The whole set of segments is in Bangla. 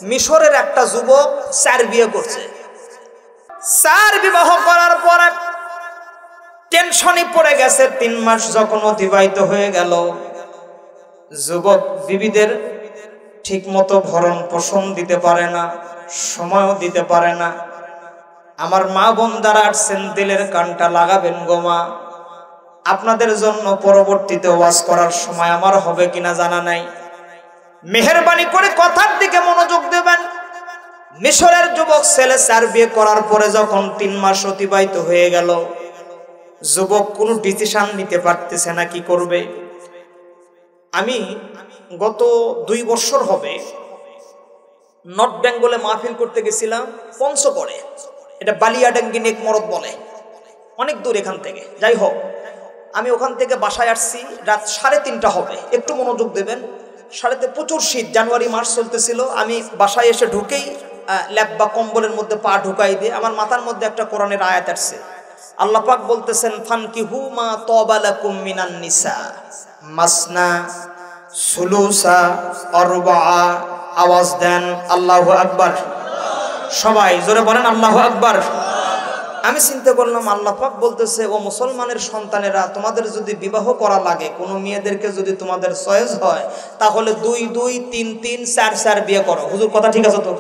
মিশরের একটা যুবক 4 বিয়ে করছে। 4 বিবাহ করার পরে টেনশনে পড়ে গেছে। 3 মাস যখন অতিবাহিত হয়ে গেল, যুবক বিবিদের ঠিক মতো ভরণ পোষণ দিতে পারে না, সময়ও দিতে পারে না। আমার মা বোনদারা আসছেন, দিলের কানটা লাগাবেন গো মা। আপনাদের জন্য পরবর্তীতে ওয়াজ করার সময় আমার হবে কিনা জানা নাই, মেহেরবানি করে কথার দিকে মনোযোগ দেবেন। মিশরের যুবক ছেলে 4 বিয়ে করার পরে যখন 3 মাস অতিবাহিত হয়ে গেল, যুবক কোনো ডিসিশন নিতে পারতেছে না কি করবে। আমি গত 2 বছর হবে নর্থ বেঙ্গলে মাহফিল করতে গেছিলাম পঞ্চগড়ে। এটা বালিয়াডাঙ্গি নেক মরদ বলে, অনেক দূর এখান থেকে। যাই হোক, আমি ওখান থেকে বাসায় আসছি রাত 3:30 হবে। একটু মনোযোগ দেবেন। 3:30 প্রচুর শীত, জানুয়ারি মাস চলতেছিল। আমি বাসায় এসে ঢুকেই ল্যাপ বা কম্বলের মধ্যে পা ঢুকাই দিয়ে আমার মাথার মধ্যে একটা কোরআনের আয়াত আসছে। আল্লাহ পাক বলতেছেন, ফানকিহু মা তাবা লাকুম মিনান নিসা মাসনা সুলুসা আরবাআ। আওয়াজ দেন আল্লাহু আকবার। সবাই জোরে বলেন আল্লাহু আকবার। আমি চিন্তা করলাম, আল্লাহ পাক বলতেছে, ও মুসলমানের সন্তানেরা, তোমাদের যদি বিবাহ করা লাগে, কোনো মেয়েদেরকে যদি তোমাদের চয়েস হয়, তাহলে 2 2 3 3 4 4 বিয়ে করো। হুজুর কথা ঠিক আছে তো?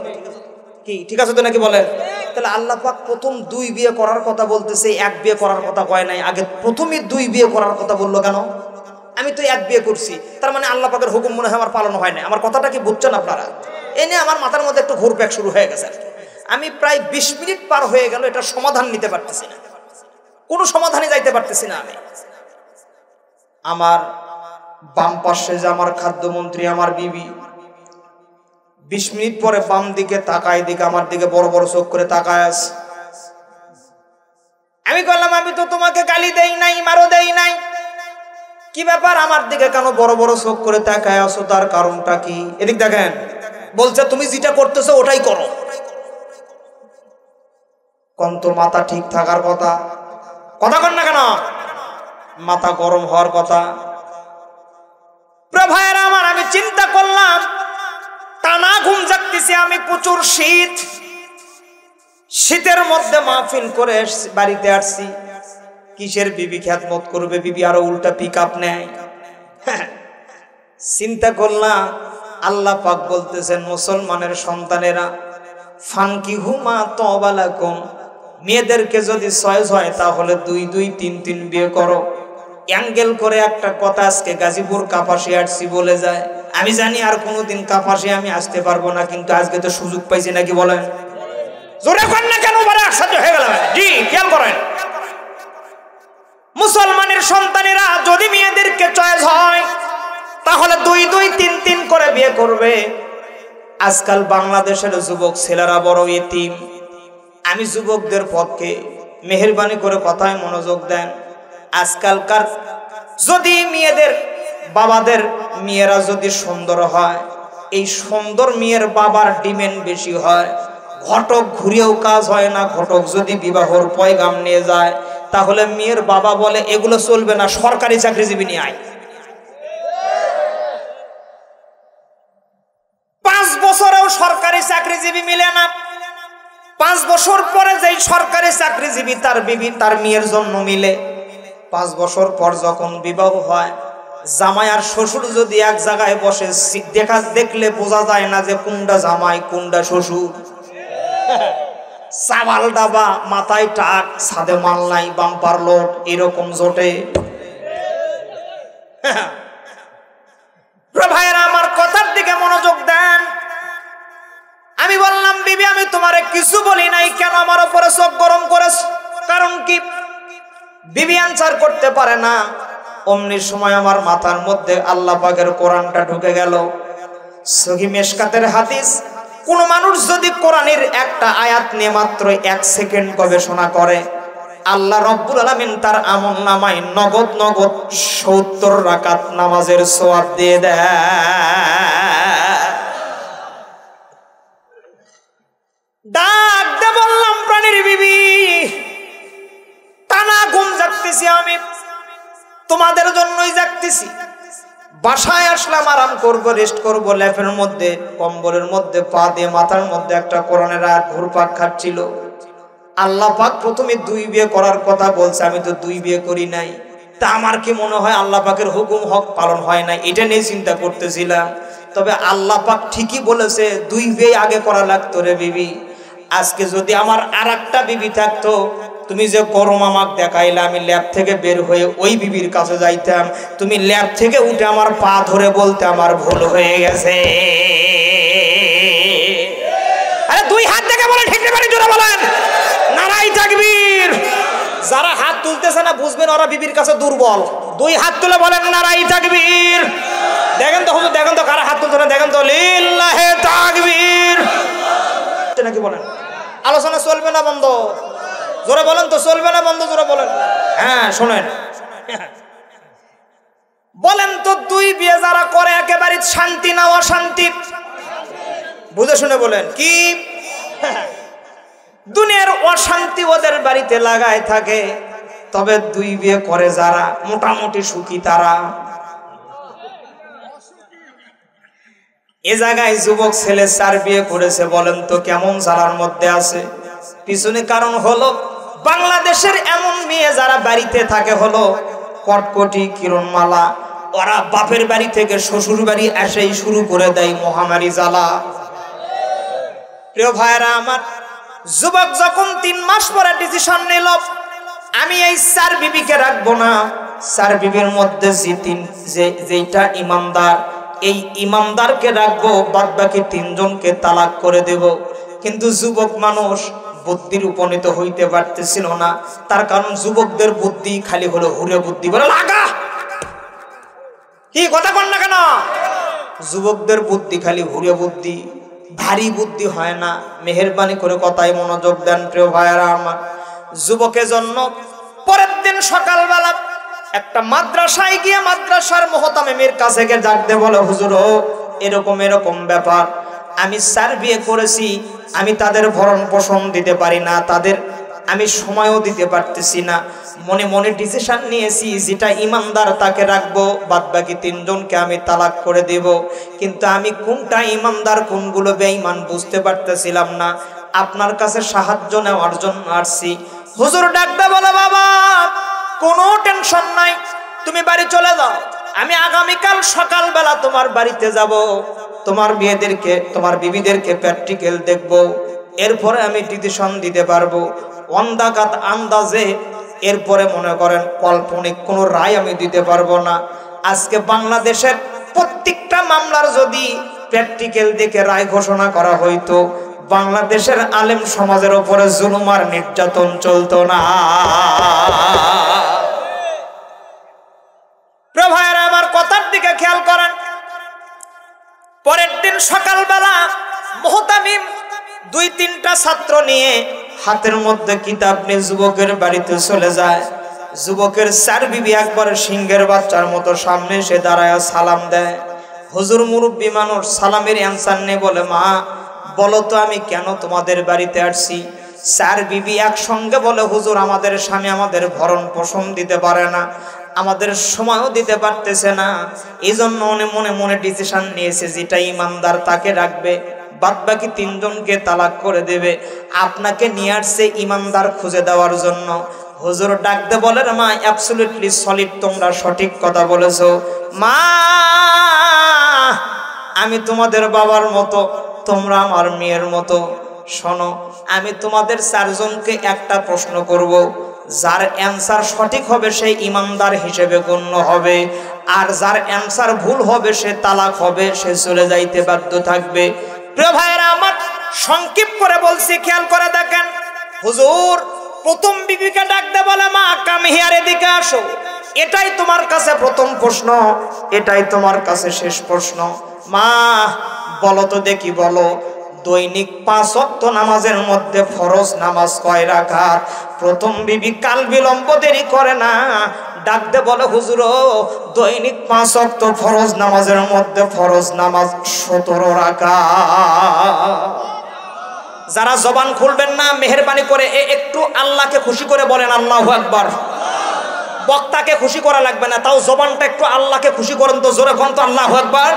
কি ঠিক আছে তো নাকি বলেন? তাহলে আল্লাহ পাক প্রথম 2 বিয়ে করার কথা বলতেছে, 1 বিয়ে করার কথা কয় নাই। আগে প্রথমে 2 বিয়ে করার কথা বললো কেন? আমি তো 1 বিয়ে করছি, তার মানে আল্লাহ পাকের হুকুম মনে হয় আমার পালন হয় না। আমার কথাটা কি বুঝছেন আপনারা? এ নিয়ে আমার মাথার মধ্যে একটু ঘুরপ্যাক শুরু হয়ে গেছে। আমি প্রায় 20 মিনিট পার হয়ে গেল, এটা সমাধান নিতে পারতেছি না, কোনো সমাধানে যাইতে পারতেছি না আমি। আমার বাম পাশে যে আমার খাদ্যমন্ত্রী, আমার বিবি, 20 মিনিট পরে বাম দিকে তাকায়, দিকে আমার দিকে বড় বড় চোখ করে তাকায় আছে। আমি বললাম, আমি তো তোমাকে গালি দেই নাই, মারও দেই নাই, কি ব্যাপার আমার দিকে কেন বড় বড় চোখ করে তাকায় আছো? তার কারণটা কি? এদিক দেখেন। বলছে, তুমি যেটা করতেছো ওটাই করো। কোন তো মাথা ঠিক থাকার কথা, কথা কন না কেন? মাথা গরম হওয়ার কথা। ভাইয়েরা আমার, আমি চিন্তা করলাম, টানা ঘুম জাগতেছি আমি, প্রচুর শীত, শীতের মধ্যে মাহফিল করে বাড়িতে আসছি। কিসের বিবি খেদমত করবে? বিবি আরো উল্টা পিক আপ নেয়। চিন্তা করলাম, আল্লাহ পাক বলতেছেন, মুসলমানের সন্তানেরা, ফানকিহু মা তাবা লাকুম, মেয়েদেরকে যদি চয়েস হয় তাহলে 2 2 3 3 বিয়ে করো। অ্যাঙ্গেল করে একটা কথা, আজকে গাজীপুর কাপাসি আসছি বলে যায়। আমি জানি আর কোনোদিন কাপাসি আমি আসতে পারবো না, কিন্তু আজকে তো সুযোগ পাইছি, নাকি বলেন? জোরে কর না কেন? বলে একসাথে হয়ে গেল। জি, খেয়াল করেন, মুসলমানের সন্তানেরা যদি মেয়েদেরকে চয়েস হয় তাহলে 2 2 3 3 করে বিয়ে করবে। আজকাল বাংলাদেশের যুবক ছেলেরা বড় এতিম। আমি যুবকদের পক্ষে, মেহেরবানি করে কথায় মনোযোগ দেন। আজকালকার যদি মেয়েদের বাবাদের মেয়েরা যদি সুন্দর হয়, এই সুন্দর মেয়ের বাবার ডিমান্ড বেশি হয়। ঘটক ঘুরেও কাজ হয় না। ঘটক যদি বিবাহর পয়গাম নিয়ে যায়, তাহলে মেয়ের বাবা বলে, এগুলো চলবে না, সরকারি চাকরিজীবী নিয়ে আয়। 5 বছরেও সরকারি চাকরিজীবী মিলে না। 5 বছর পরে যেই সরকারি চাকরিজীবী তার বিবি তার মেয়ের জন্য মিলে, 5 বছর পর যখন বিবাহ হয়, জামাই আর শ্বশুর যদি এক জায়গায় বসে, দেখলে বোঝা যায় না যে কোনটা জামাই কোনটা শ্বশুর। চাবাল ডাবা, মাথায় টাক, ছাদে মাললাই, বাম্পার লোড, এরকম জোটে। ভাইয়েরা আমার, কথার দিকে মনোযোগ দেন। আমি বললাম, বিবি আমি তোমারে কিছু বলি নাই, কেন আমার উপরে চোখ গরম করেছ? কারণ কি? বিবি আনসার করতে পারে না। অমনি সময় আমার মাথার মধ্যে আল্লাহ পাকের কোরআনটা ঢুকে গেল। সহিহ মিশকাতের হাদিস, কোন মানুষ যদি কোরআনের একটা আয়াত নিয়ে মাত্র 1 সেকেন্ড গবেষণা করে, আল্লাহ রব্বুল আলামিন তার আমলনামায় নগদ নগদ 70 রাকাত নামাজের সওয়াব দিয়ে দেয়। ডাক দে বললাম, প্রাণীর বিবি, টানা ঘুম জাগতেছি আমি, তোমাদের জন্যই জাগতেছি। বাসায় আসলাম, আরাম করব, রেস্ট করব, ল্যাপের মধ্যে কম্বলের মধ্যে পা দিয়ে মাথার মধ্যে একটা কোরআনের আয়াত ঘুরপাক খাচ্ছিল। আল্লাহ পাক প্রথমে 2 বিয়ে করার কথা বলছে, আমি তো 2 বিয়ে করি নাই, তা আমার কি মনে হয় আল্লাহ পাকের হুকুম হক পালন হয় না, এটা নিয়ে চিন্তা করতেছিলাম। তবে আল্লাহ পাক ঠিকই বলেছে 2 বিয়ে আগে করা লাগতো রে বিবি। আজকে যদি আমার আরেকটা বিবি থাকতো, তুমি যে গরম আমাকে দেখাইলে, আমি ল্যাব থেকে বের হয়ে ওই বিবির কাছে যাইতাম, তুমি ল্যাব থেকে উঠে আমার পা ধরে বলতে আমার ভুল হয়ে গেছে। আরে 2 হাত থেকে বলেন, ঠিক না? জোরে বলেন নারাই তাকবীর। যারা হাত তুলতেছে না বুঝবেন ওরা বিবির কাছে দুর্বল। 2 হাত তুলে বলেন নারাই তাকবীর। দেখেন তো হুজুর, দেখেন তো কারা হাত তুলছে না, দেখেন তো, লিল্লাহে তাকবীর নাকি বলেন? আলোচনা চলবে না বন্ধ? জোরে বলেন তো, চলবে না বন্ধ? জোরে বলেন। হ্যাঁ শোনেন, বলেন তো 2 বিয়ে যারা করে একেবারে শান্তি না অশান্তি? বুঝে শুনে বলেন কি? দুনিয়ার অশান্তি ওদের বাড়িতে লাগায় থাকে, তবে 2 বিয়ে করে যারা মোটামুটি সুখী তারা। এ জায়গায় যুবক ছেলে 4 বিয়ে করেছে, বলেন তো কেমন জ্বালার মধ্যে আছে? পিছনে কারণ হলো বাংলাদেশের এমন মেয়ে যারা বাড়িতে থাকে হলো কটকটি কিরণমালা, ওরা বাপের বাড়ি থেকে শ্বশুর বাড়ি এসেই শুরু করে দেয় মহামারী জ্বালা। প্রিয় ভাইরা আমার, যুবক যখন 3 মাস পরে ডিসিশন নিল আমি এই 4 বিবিকে রাখবো না, 4 বিবির মধ্যে যেটা ইমানদার, এই ইমানদারকে রাখবো, বাদ বাকি 3 জনকে তালাক করে দেব। কিন্তু যুবক মানুষ বুদ্ধির উপনীত হইতে পারতেছিল না, তার কারণ যুবকদের বুদ্ধি খালি হলো হুরে বুদ্ধি। বলে লাগা কি কথা কন না কেন? যুবকদের বুদ্ধি খালি হুরে বুদ্ধি, ভারী বুদ্ধি হয় না। মেহেরবানি করে কথায় মনোযোগ দেন প্রিয় ভাইয়েরা আমার। যুবকের জন্য পরের দিন সকালবেলা একটা মাদ্রাসায় গিয়ে মাদ্রাসার মুহতামিমের কাছে গিয়ে ডাকতে বলে, হুজুর এরকম এরকম ব্যাপার, আমি 4 বিয়ে করেছি, আমি তাদের ভরণ পোষণ দিতে পারি না, তাদের আমি সময়ও দিতে পারতেছি না, মনে মনে ডিসিশন নিয়েছি যেটা ইমানদার তাকে রাখবো, বাদ বাকি 3 জনকে আমি তালাক করে দেব। কিন্তু আমি কোনটা ইমানদার কোনগুলো বেঈমান বুঝতে পারতেছিলাম না, আপনার কাছে সাহায্য নেওয়ার জন্য আসছি। হুজুর ডাকতে বলে, বাবা কোনো টেনশন নাই, তুমি বাড়ি চলে যাও, আমি আগামীকাল সকালবেলা তোমার বাড়িতে যাব, তোমার মেয়েদেরকে তোমার বিবিদেরকে প্র্যাকটিক্যাল দেখব, এরপরে আমি ডিসিশন দিতে পারবো। অন্দাকাত আন্দাজে এরপরে মনে করেন কাল্পনিক কোনো রায় আমি দিতে পারবো না। আজকে বাংলাদেশের প্রত্যেকটা মামলার যদি প্র্যাকটিক্যাল দেখে রায় ঘোষণা করা হইতো, বাংলাদেশের আলেম সমাজের উপরে জুলুম আর নির্যাতন চলতো না। প্রভায়েরা আমার কথার দিকে খেয়াল করেন। পরের দিন সকালবেলা মুহতামিম 2-3টা ছাত্র নিয়ে হাতের মধ্যে কিতাব নিয়ে যুবকের বাড়িতে চলে যায়। যুবকের 4 বিবি একবার সিংহের বাচ্চার মতো সামনে এসে দাঁড়ায় সালাম দেয়। হুজুর মুরব্বী মানুষ, সালামের অ্যান্সার নেই। বলে, মা বলো তো আমি কেন তোমাদের বাড়িতে আসছি? 4 বিবি একসঙ্গে বলে, হুজুর আমাদের স্বামী আমাদের ভরণ পোষণ দিতে পারে না, আমাদের সময়ও দিতে পারতেছে না, এই জন্য মনে মনে ডিসিশন নিয়েছে যেটা ইমানদার তাকে রাখবে, বাদ বাকি 3 জনকে তালাক করে দেবে। আপনাকে নিয়ে আসছে ইমানদার খুঁজে দেওয়ার জন্য। হুজুর ডাকতে বলেন, মা অ্যাবসলিউটলি সলিড, তোমরা সঠিক কথা বলেছো মা, আমি তোমাদের বাবার মতো, তোমরা আমার মেয়ের মতো। শোনো, আমি তোমাদের 4 জনকে একটা প্রশ্ন করব, যার অ্যান্সার সঠিক হবে সে ইমানদার হিসেবে গণ্য হবে, আর যার অ্যান্সার ভুল হবে সে তালাক হবে, সে চলে যাইতে বাধ্য থাকবে। প্রিয় ভাইয়েরা আমার, সংক্ষিপ্ত করে বলছি, খেয়াল করে দেখেন। হুজুর প্রথম বিবিকে ডাকতে বলে, মা কাম হিয়ার, এদিকে আসো, এটাই তোমার কাছে প্রথম প্রশ্ন, এটাই তোমার কাছে শেষ প্রশ্ন। মা বলো তো দেখি, বলো দৈনিক 5 ওয়াক্ত নামাজের মধ্যে ফরজ নামাজ কয় রাকাত? প্রথম বিবি কাল বিলম্ব দেরি করে না, ডাকতে বলে, হুজুর দৈনিক 5 ওয়াক্ত ফরজ নামাজের মধ্যে ফরজ নামাজ 17 রাকাত। যারা জবান খুলবেন না মেহেরবানি করে একটু আল্লাহকে খুশি করে বলেন আল্লাহু আকবার। বক্তাকে খুশি করা লাগবে না, তাও জবানটা একটু আল্লাহকে খুশি করেন তো, জোরে কোন তো আল্লাহু আকবার।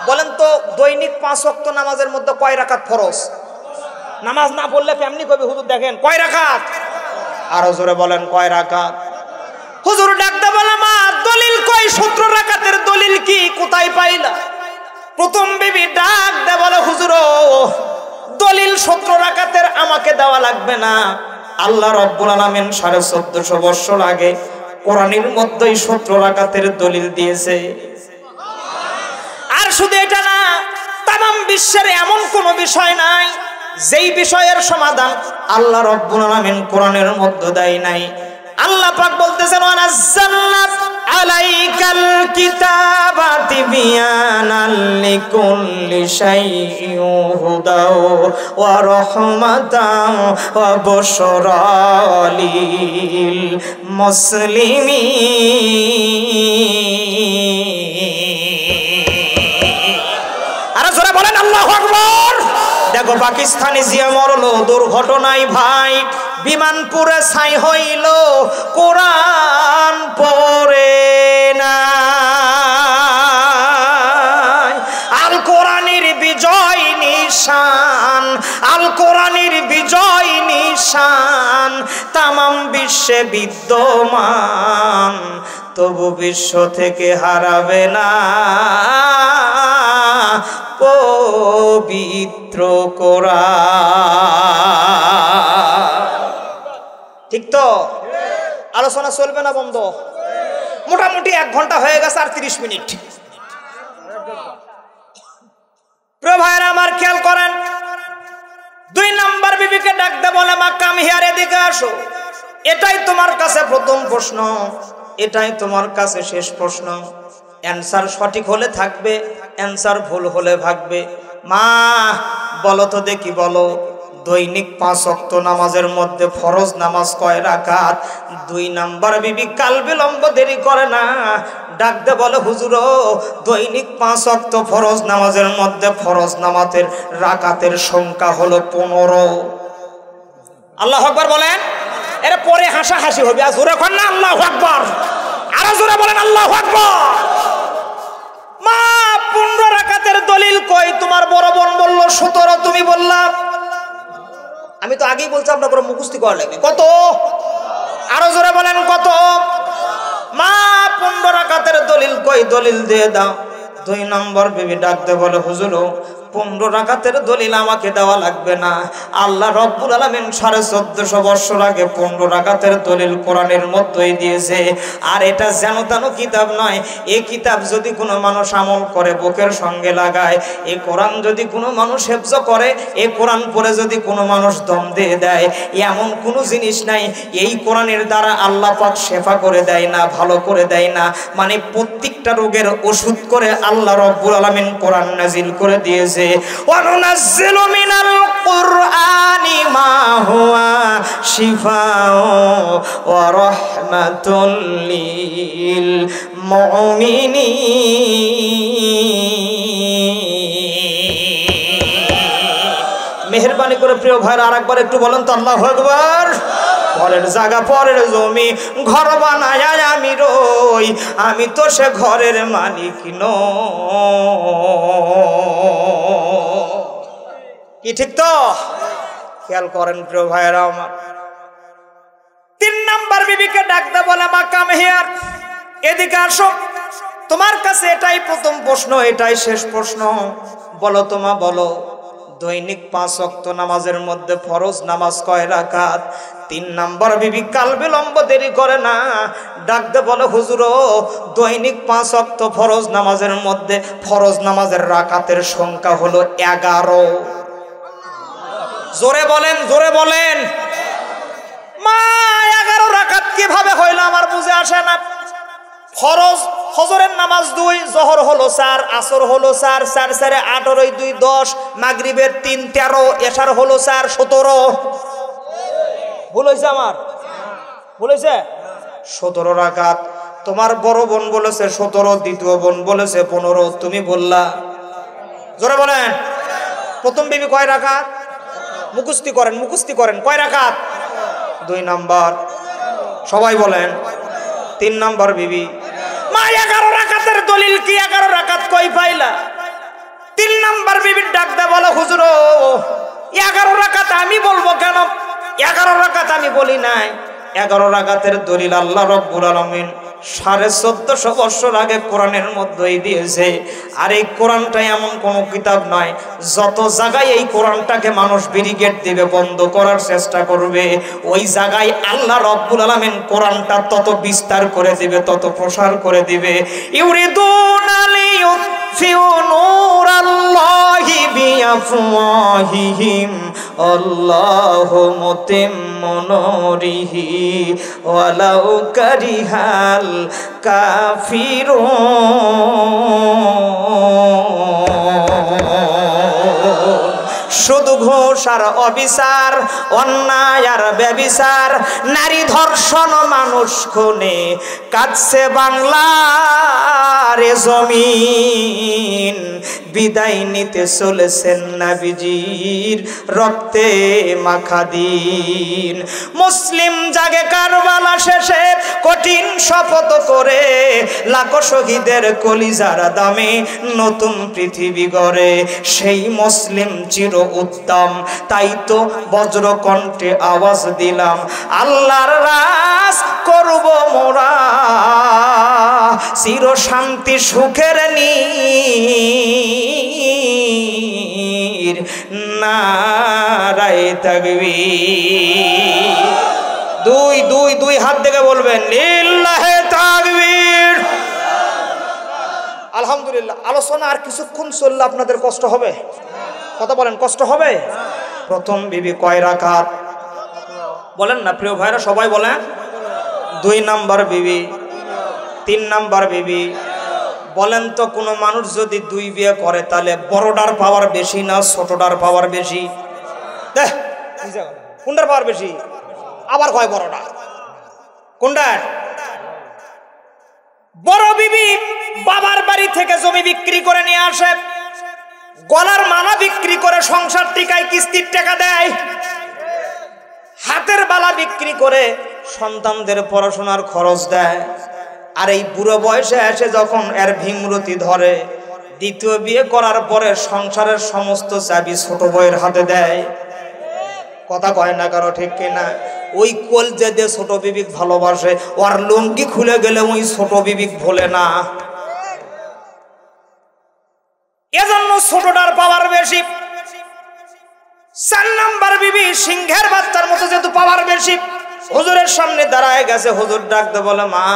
বলেন তো দৈনিক 5 ওয়াক্ত নামাজের মধ্যে কয় রাকাত ফরজ? নামাজ না পড়লে কেমনি কবি হুজুর দেখেন কয় রাকাত? আরো জোরে বলেন কয় রাকাত? হুজুর ডাকতে বলে মা দলিল কই? 17 রাকাতের দলিল কি কোথায় পাইলা? প্রথম বিবি ডাক দে বলে হুজুর দলিল 17 রাকাতের আমাকে দেওয়া লাগবে না, আল্লাহ রাব্বুল আলামিন 1450 বছর আগে কোরআনের মধ্যেই 17 রাকাতের দলিল দিয়েছে। আর শুধু এটা না, তামাম বিশ্বের এমন কোন বিষয় নাই যেই বিষয়ের সমাধান আল্লাহ রাব্বুল আলামিন কোরআনের মধ্যে দেয় নাই। আল্লাহ পাক বলতেছেন ওয়ানাজ্জালনা আলাইকাল কিতাবা তিবয়ানাল লিকুল্লি শাইইন হুদাও ওয়া রাহমাতাও ওয়া বুশরা লিল মুসলিমিন। আরে জোরে বলেন আল্লাহু আকবার। দেখো পাকিস্তানি জিয়া মরলো দুর্ঘটনায় ভাই, বিমানপুরে ছাই হইল, কোরআন পড়ে না। আল কোরআনের বিজয় নিশান, আল কোরআনের বিজয় নিশান তামাম বিশ্বে বিদ্যমান, তবু বিশ্ব থেকে হারাবে না পবিত্র কোরআন। ঠিক তো? আলোচনা চলবে না বন্ধ? মোটামুটি 1 ঘন্টা হয়ে গেছে আর 30 মিনিট। প্রিয় ভাইরা আমার খেয়াল করেন, 2 নাম্বার বিবিকে ডাকতে বলে মা কাম হিয়ার, এদিকে আসো। এটাই তোমার কাছে প্রথম প্রশ্ন, এটাই তোমার কাছে শেষ প্রশ্ন। অ্যানসার সঠিক হলে থাকবে, অ্যানসার ভুল হলে ভাগবে। মা বলো তো দেখি, বলো দৈনিক 5 ওয়াক্ত নামাজের মধ্যে ফরজ নামাজ কয় রাকাত? 2 নাম্বার বিবি কাল বিলম্ব দেরি করে না, ডাকতে বলে হুজুর দৈনিক 5 ওয়াক্ত ফরজ নামাজের মধ্যে ফরজ নামাজের রাকাতের সংখ্যা হলো 15। আল্লাহু আকবার বলেন। এর পরে হাসাহাসি হবে, আর জোরে কর না আল্লাহু আকবার। আরো জোরে বলেন আল্লাহু আকবার। মা 15 রাকাতের দলিল কই? তোমার বড় বোন বলল 17, তুমি বললা। আমি তো আগেই বলছি আপনার মুখস্থি করা লাগবে। কত? আরো জোরে বলেন কত? মা 15 রাকাতের দলিল কই? দলিল দিয়ে দাও। 2 নম্বর বিবি ডাকতে বলে হুজুর 15 রাকাতের দলিল আমাকে দেওয়া লাগবে না, আল্লাহ রব্বুল আলামিন 1450 বছর আগে 15 রাকাতের দলিল কোরআনের মধ্যেই দিয়েছে। আর এটা যেন তেন কিতাব নয়, এই কিতাব যদি কোনো মানুষ আমল করে বুকের সঙ্গে লাগায়, এই কোরআন যদি কোনো মানুষ হেফজ করে, এই কোরআন পড়ে যদি কোনো মানুষ দম দিয়ে দেয়, এমন কোনো জিনিস নাই এই কোরআনের দ্বারা আল্লাহ পাক শেফা করে দেয় না, ভালো করে দেয় না। মানে প্রত্যেকটা রোগের ওষুধ করে আল্লাহ রব্বুল আলামিন কোরআন নাজিল করে দিয়েছে। وَنُنَزِّلُ مِنَ الْقُرْآنِ مَا هُوَ شِفَاءٌ وَرَحْمَةٌ لِلْمُؤْمِنِينَ। মেহেরবানি করে প্রিয় ভাইরা আরেকবার একটু বলেন তো আল্লাহু আকবার। পরের জায়গা পরের জমি ঘর বানায় আমি রই, আমি তো সে ঘরের মালিক কি? ঠিক তো? খেয়াল করেন প্রিয় ভাইরা আমার। 3 নাম্বার বিবিকে ডাকতে বলে মা কাম হিয়ার, এদিকে আসো। তোমার কাছে এটাই প্রথম প্রশ্ন, এটাই শেষ প্রশ্ন। বলো তোমা, বলো দৈনিক 5 ওয়াক্ত নামাজের মধ্যে ফরজ নামাজ কয় রাকাত? 3 নাম্বার বিবি কাল বিলম্ব দেরি করে না, ডাকতে বলে হুজুর দৈনিক 5 ওয়াক্ত ফরজ নামাজের মধ্যে ফরজ নামাজের রাকাতের সংখ্যা হলো 11। জোরে বলেন, জোরে বলেন। মা 11 রাকাত কিভাবে হইল আমার বুঝে আসে না। ফরজ ফজরের নামাজ 2, জোহর হলো 4, আসর হলো 4, 4 4 18, 2 10, মাগরিবের 3 13, এশার হলো 4 17। ভুল হয়েছে আমার? ভুল হয়েছে? 17 রাকাত। তোমার বড় বোন বলেছে 17, দ্বিতীয় বোন বলেছে 15, তুমি বললা। জোরে বলেন। প্রথম বিবি কয় রাকাত? মুখস্থি করেন, মুখস্থি করেন। কয় রাকাত? 2 নাম্বার। সবাই বলেন 3 নম্বর বিবি। মা 11 রাকাতের দলিল কি? 11 রাকাত কই পাইলা? 3 নম্বর বিবির ডাক দে বলে, হুজুর 11 রাকাত আমি বলবো কেন? 11 রাকাত আমি বলি নাই। 11 রাকাতের দলিল আল্লাহ রাব্বুল আলামিন 1450 বছর আগে কোরআনের মধ্যেই দিয়েছে। আর এই কোরআনটা এমন কোন কিতাব নয়, যত জায়গায় এই কোরআনটাকে মানুষ ব্যারিকেড দিবে, বন্ধ করার চেষ্টা করবে, ওই জায়গায় আল্লাহ রাব্বুল আলামিন কোরআনটা তত বিস্তার করে দিবে, তত প্রসার করে দিবে। ইউরিদুনা লিয়ুতফিউ নূরাল্লাহি বিআফওয়াহিহিম আল্লাহু মুতিম্মু নূরিহি ওয়ালাউ কারিহাল কাফিরুন। শুধু ঘুষ আর অবিচার, অন্যায় আর ব্যভিচার, নারী ধর্ষণ, মানুষ খুনে কাঁদছে বাংলার জমিন। বিদায় নিতে চলেছেন নবীজির রক্তে মাখা দিন। মুসলিম জাগে কারবালা শেষে কঠিন শপথ করে, লাখো শহীদের কলিজার দামে নতুন পৃথিবী গড়ে। সেই মুসলিম চির উদ্দাম, তাই তো বজ্র কণ্ঠে আওয়াজ দিলাম, আল্লাহর রাজ করব মোরা, চির শান্তি সুখের নীর, নারায়ে তাকবীর। দুই দুই দুই হাত থেকে বলবেন লিল্লাহে তাকবীর। আলহামদুলিল্লাহ। আলোচনা আর কিছুক্ষণ চললে আপনাদের কষ্ট হবে, কথা বলেন, কষ্ট হবে? প্রথম বিবি কয় রাকাত বলেন না প্রিয় ভাইরা, সবাই বলেন। 2 নম্বর বিবি, 3 নম্বর বিবি। বলেন তো কোন মানুষ যদি 2 বিয়ে করে তাহলে বড়টার পাওয়ার বেশি না ছোটটার পাওয়ার বেশি? কোনটার পাওয়ার বেশি? আবার কয় বড়টা। কোনটার? বড় বিবি বাবার বাড়ি থেকে জমি বিক্রি করে নিয়ে আসে, গলার মালা বিক্রি করে সংসার টিকায়, কিস্তির টাকা দেয়, হাতের বালা বিক্রি করে সন্তানদের পড়াশোনার খরচ দেয়। আর এই বুড়ো বয়সে এসে যখন এর ভীমরতি ধরে, দ্বিতীয় বিয়ে করার পরে সংসারের সমস্ত চাবি ছোট বউয়ের হাতে দেয়। কথা কয় না কারো, ঠিক কিনা? ওই কোল যে দিয়ে ছোট বিবিক ভালোবাসে, ওর লুঙ্গি খুলে গেলে ওই ছোট বিবিক ভোলে না। এজন্য ছোটটার পাওয়ার বেশি। 4 নম্বর বিবি সিংহের বাচ্চার মতো যেহেতু পাওয়ার বেশি, হুজুরের সামনে দাঁড়ায় গেছে। হুজুর ডাকতে বলে, মা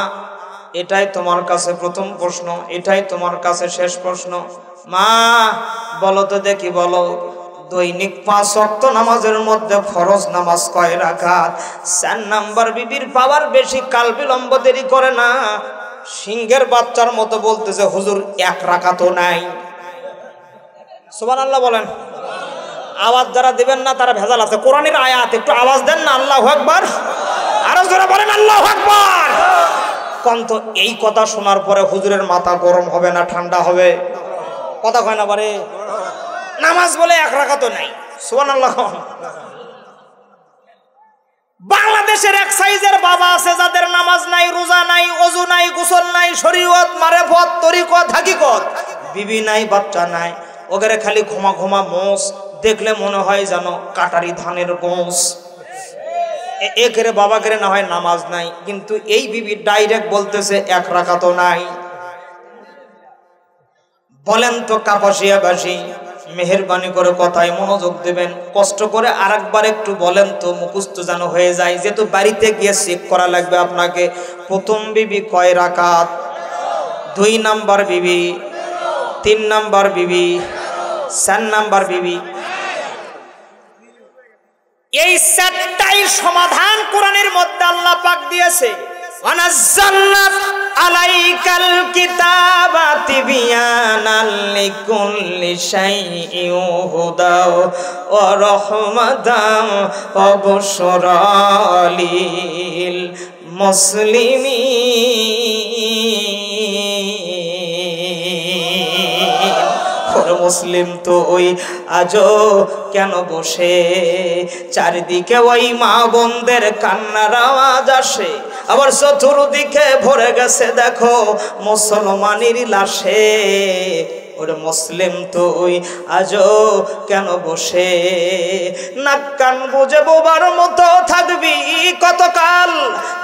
এটাই তোমার কাছে প্রথম প্রশ্ন, এটাই তোমার কাছে শেষ প্রশ্ন। মা বলো তো দেখি, বলো দৈনিক 5 ওয়াক্ত নামাজের মধ্যে ফরজ নামাজ কয় রাকাত? 4 নম্বর বিবির পাওয়ার বেশি, কাল বিলম্ব দেরি করে না, সিংহের বাচ্চার মতো বলতেছে, হুজুর 1 রাকাতও নাই। সুবহানাল্লাহ বলেন। আওয়াজ যারা দিবেন না তারা ভেজাল আছে। কোরআনের আয়াত, একটু আওয়াজ দেন না, আল্লাহু আকবার। আরো জোরে বলেন আল্লাহু আকবার। কন্ত এই কথা শোনার পরে হুজুরের মাথা গরম হবে না ঠান্ডা হবে? কথা কয় না বারে। নামাজ বলে 1 রাকাতও নাই। সুবহানাল্লাহ। বাংলাদেশের এক সাইজের বাবা আছে যাদের নামাজ নাই, রোজা নাই, ওযু নাই, গোসল নাই, শরীয়ত, মারেফত, তরিকত, হাকিকত, বিবি নাই, বাচ্চা নাই, ওগরে খালি ঘুমা ঘুমা মোষ দেখলে মনে হয় যেন কাটারি ধানের গোস। একেরে বাবাকে না হয় নামাজ নাই, কিন্তু এই বিবি ডাইরেক্ট বলতেছে 1 রাকাতও নাই। বলেন তো কাপাসিয়াবাসী, মেহেরবানি করে কথায় মনোযোগ দেবেন, কষ্ট করে আরেকবার একটু বলেন তো, মুখস্থ যেন হয়ে যায়, যেহেতু বাড়িতে গিয়ে চেক করা লাগবে আপনাকে। প্রথম বিবি কয় রাকাত? 2 নম্বর বিবি, 3 নম্বর বিবি, 4 নম্বর বিবি। এই 4টাই সমাধান কোরআনের মধ্যে আল্লাহ পাক দিয়েছে। ওয়ানাজ্জালনা আলাইকাল কিতাবা তিবিয়ানাল লিকুল্লি শাইইন হুদাও ওয়া রাহমাতাও ওয়া বুশরা লিল মুসলিমিন। মুসলিম তো ওই আজও কেন বসে, চারিদিকে ওই মা বোনদের কান্নার আওয়াজ আসে, আবার চতুর্দিকে ভরে গেছে দেখো মুসলমানের লাশে। ওরে মুসলিম তুই আজও কেন বসে, নাক কান বুঝে বোবার মতো থাকবি কতকাল,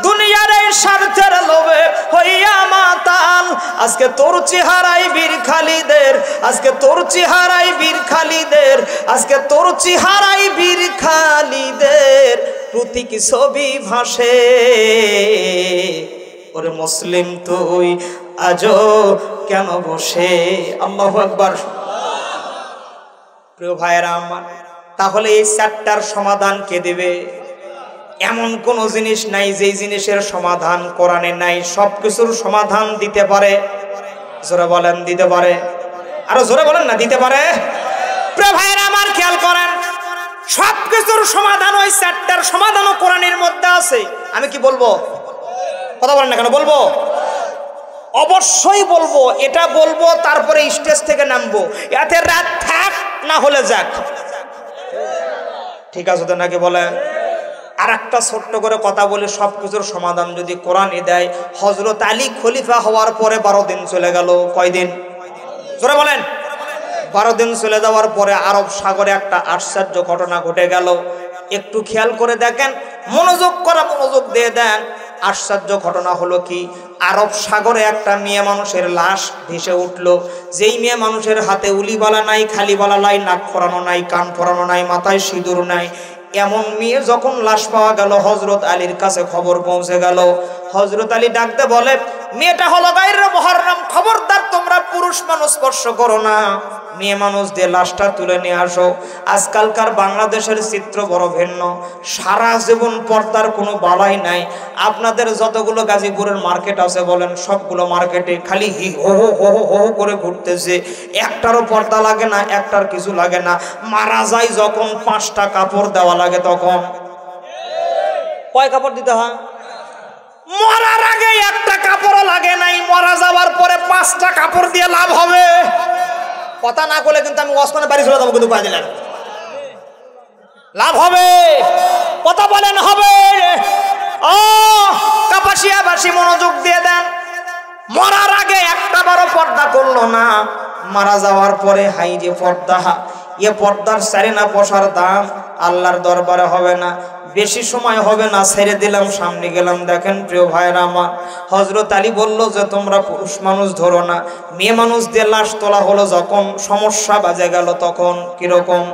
দুনিয়ার এই স্বার্থের লোভে হইয়া মাতাল। আজকে তোর চেহারাই বীর খালিদের, আজকে তোর চেহারাই বীর খালিদের, আজকে তোর চেহারাই বীর খালিদের প্রতীক ছবি ভাসে। ওরে মুসলিম তুই আজও কেন বসে। আল্লাহু আকবার। প্রিয় ভাইয়েরা আমার, তাহলে এই চারটার সমাধান কে দেবে? এমন কোন জিনিস নাই যে জিনিসের সমাধান কোরআনে নাই। সবকিছুর সমাধান দিতে পারে। জোরে বলেন দিতে পারে, আরো জোরে বলেন না দিতে পারে। প্রিয় ভাইয়েরা আমার খেয়াল করেন, সবকিছুর সমাধান ওই চারটার সমাধানও কোরআনের মধ্যে আছে। আমি কি বলবো? কথা বলেন না কেন? বলবো, অবশ্যই বলবো। এটা বলবো তারপরে স্টেজ থেকে নামবো, এতে রাত থাক না হলে যাক। ঠিক আছে তো নাকি বলেন? আর একটা ছোট্ট করে কথা বলে, সবকিছুর সমাধান যদি কোরআনই দেয়, হযরত আলী খলিফা হওয়ার পরে 12 দিন চলে গেল। কয়দিন? জোরে বলেন। 12 দিন চলে যাওয়ার পরে আরব সাগরে একটা আশ্চর্য ঘটনা ঘটে গেল। একটু খেয়াল করে দেখেন, মনোযোগ দিয়ে দেন। আশ্চর্য ঘটনা হলো কি, আরব সাগরে একটা মেয়ে মানুষের লাশ ভেসে উঠলো। যেই মেয়ে মানুষের হাতে উলিবালা নাই, খালিবালা নাই, নাক ফোরানো নাই, কান ফোরানো নাই, মাথায় সিঁদুর নাই, এমন মেয়ে যখন লাশ পাওয়া গেল, হযরত আলীর কাছে খবর পৌঁছে গেল। হযরত আলী ডাকতে বলে, মেয়েটা হলো গায়রে মুহররম, খবরদার তোমরা পুরুষ মানুষ স্পর্শ করো না, মেয়ে মানুষ দিয়ে লাশটা তুলে নিয়ে আসো। আজকালকার বাংলাদেশের চিত্র বড় ভিন্ন। সারা জীবন পর্দার কোনো বালাই নাই। আপনাদের যতগুলো গাজীপুরের মার্কেট আছে বলেন, সবগুলো মার্কেটে খালি হি হো হো হো হো করে ঘুরতেছে। একটারও পর্দা লাগে না, একটার কিছু লাগে না। মারা যায় যখন 5টা কাপড় দেওয়া লাগে, তখন কয় কাপড় দিতে হয়? মরার আগে একটা কাপড়ও লাগে নাই, মরা যাওয়ার পরে 5টা কাপড় দিয়ে লাভ হবে? কথা না করলে কিন্তু আমি ওয়াসমানে বাড়ি চলে যাবো, কিন্তু পাই দিলেন লাভ হবে? কথা বলেন হবে? ও কাপাসিয়াবাসী মনোযোগ দিয়ে দেন। মরার আগে একটা বড় পর্দা করলো না, মারা যাওয়ার পরে হাই যে পর্দা, এ পর্দার সারে না বসার দাম আল্লাহর দরবারে হবে না, বেশি সময় হবে না, ছেড়ে দিলাম, সামনে গেলাম। দেখেন প্রিয় ভাইরা আমার, হযরত আলী বলল যে তোমরা পুরুষ মানুষ ধরো না, মেয়ে মানুষ দিয়ে লাশ তোলা হলো। যখন সমস্যা বাজে গেল, তখন কিরকম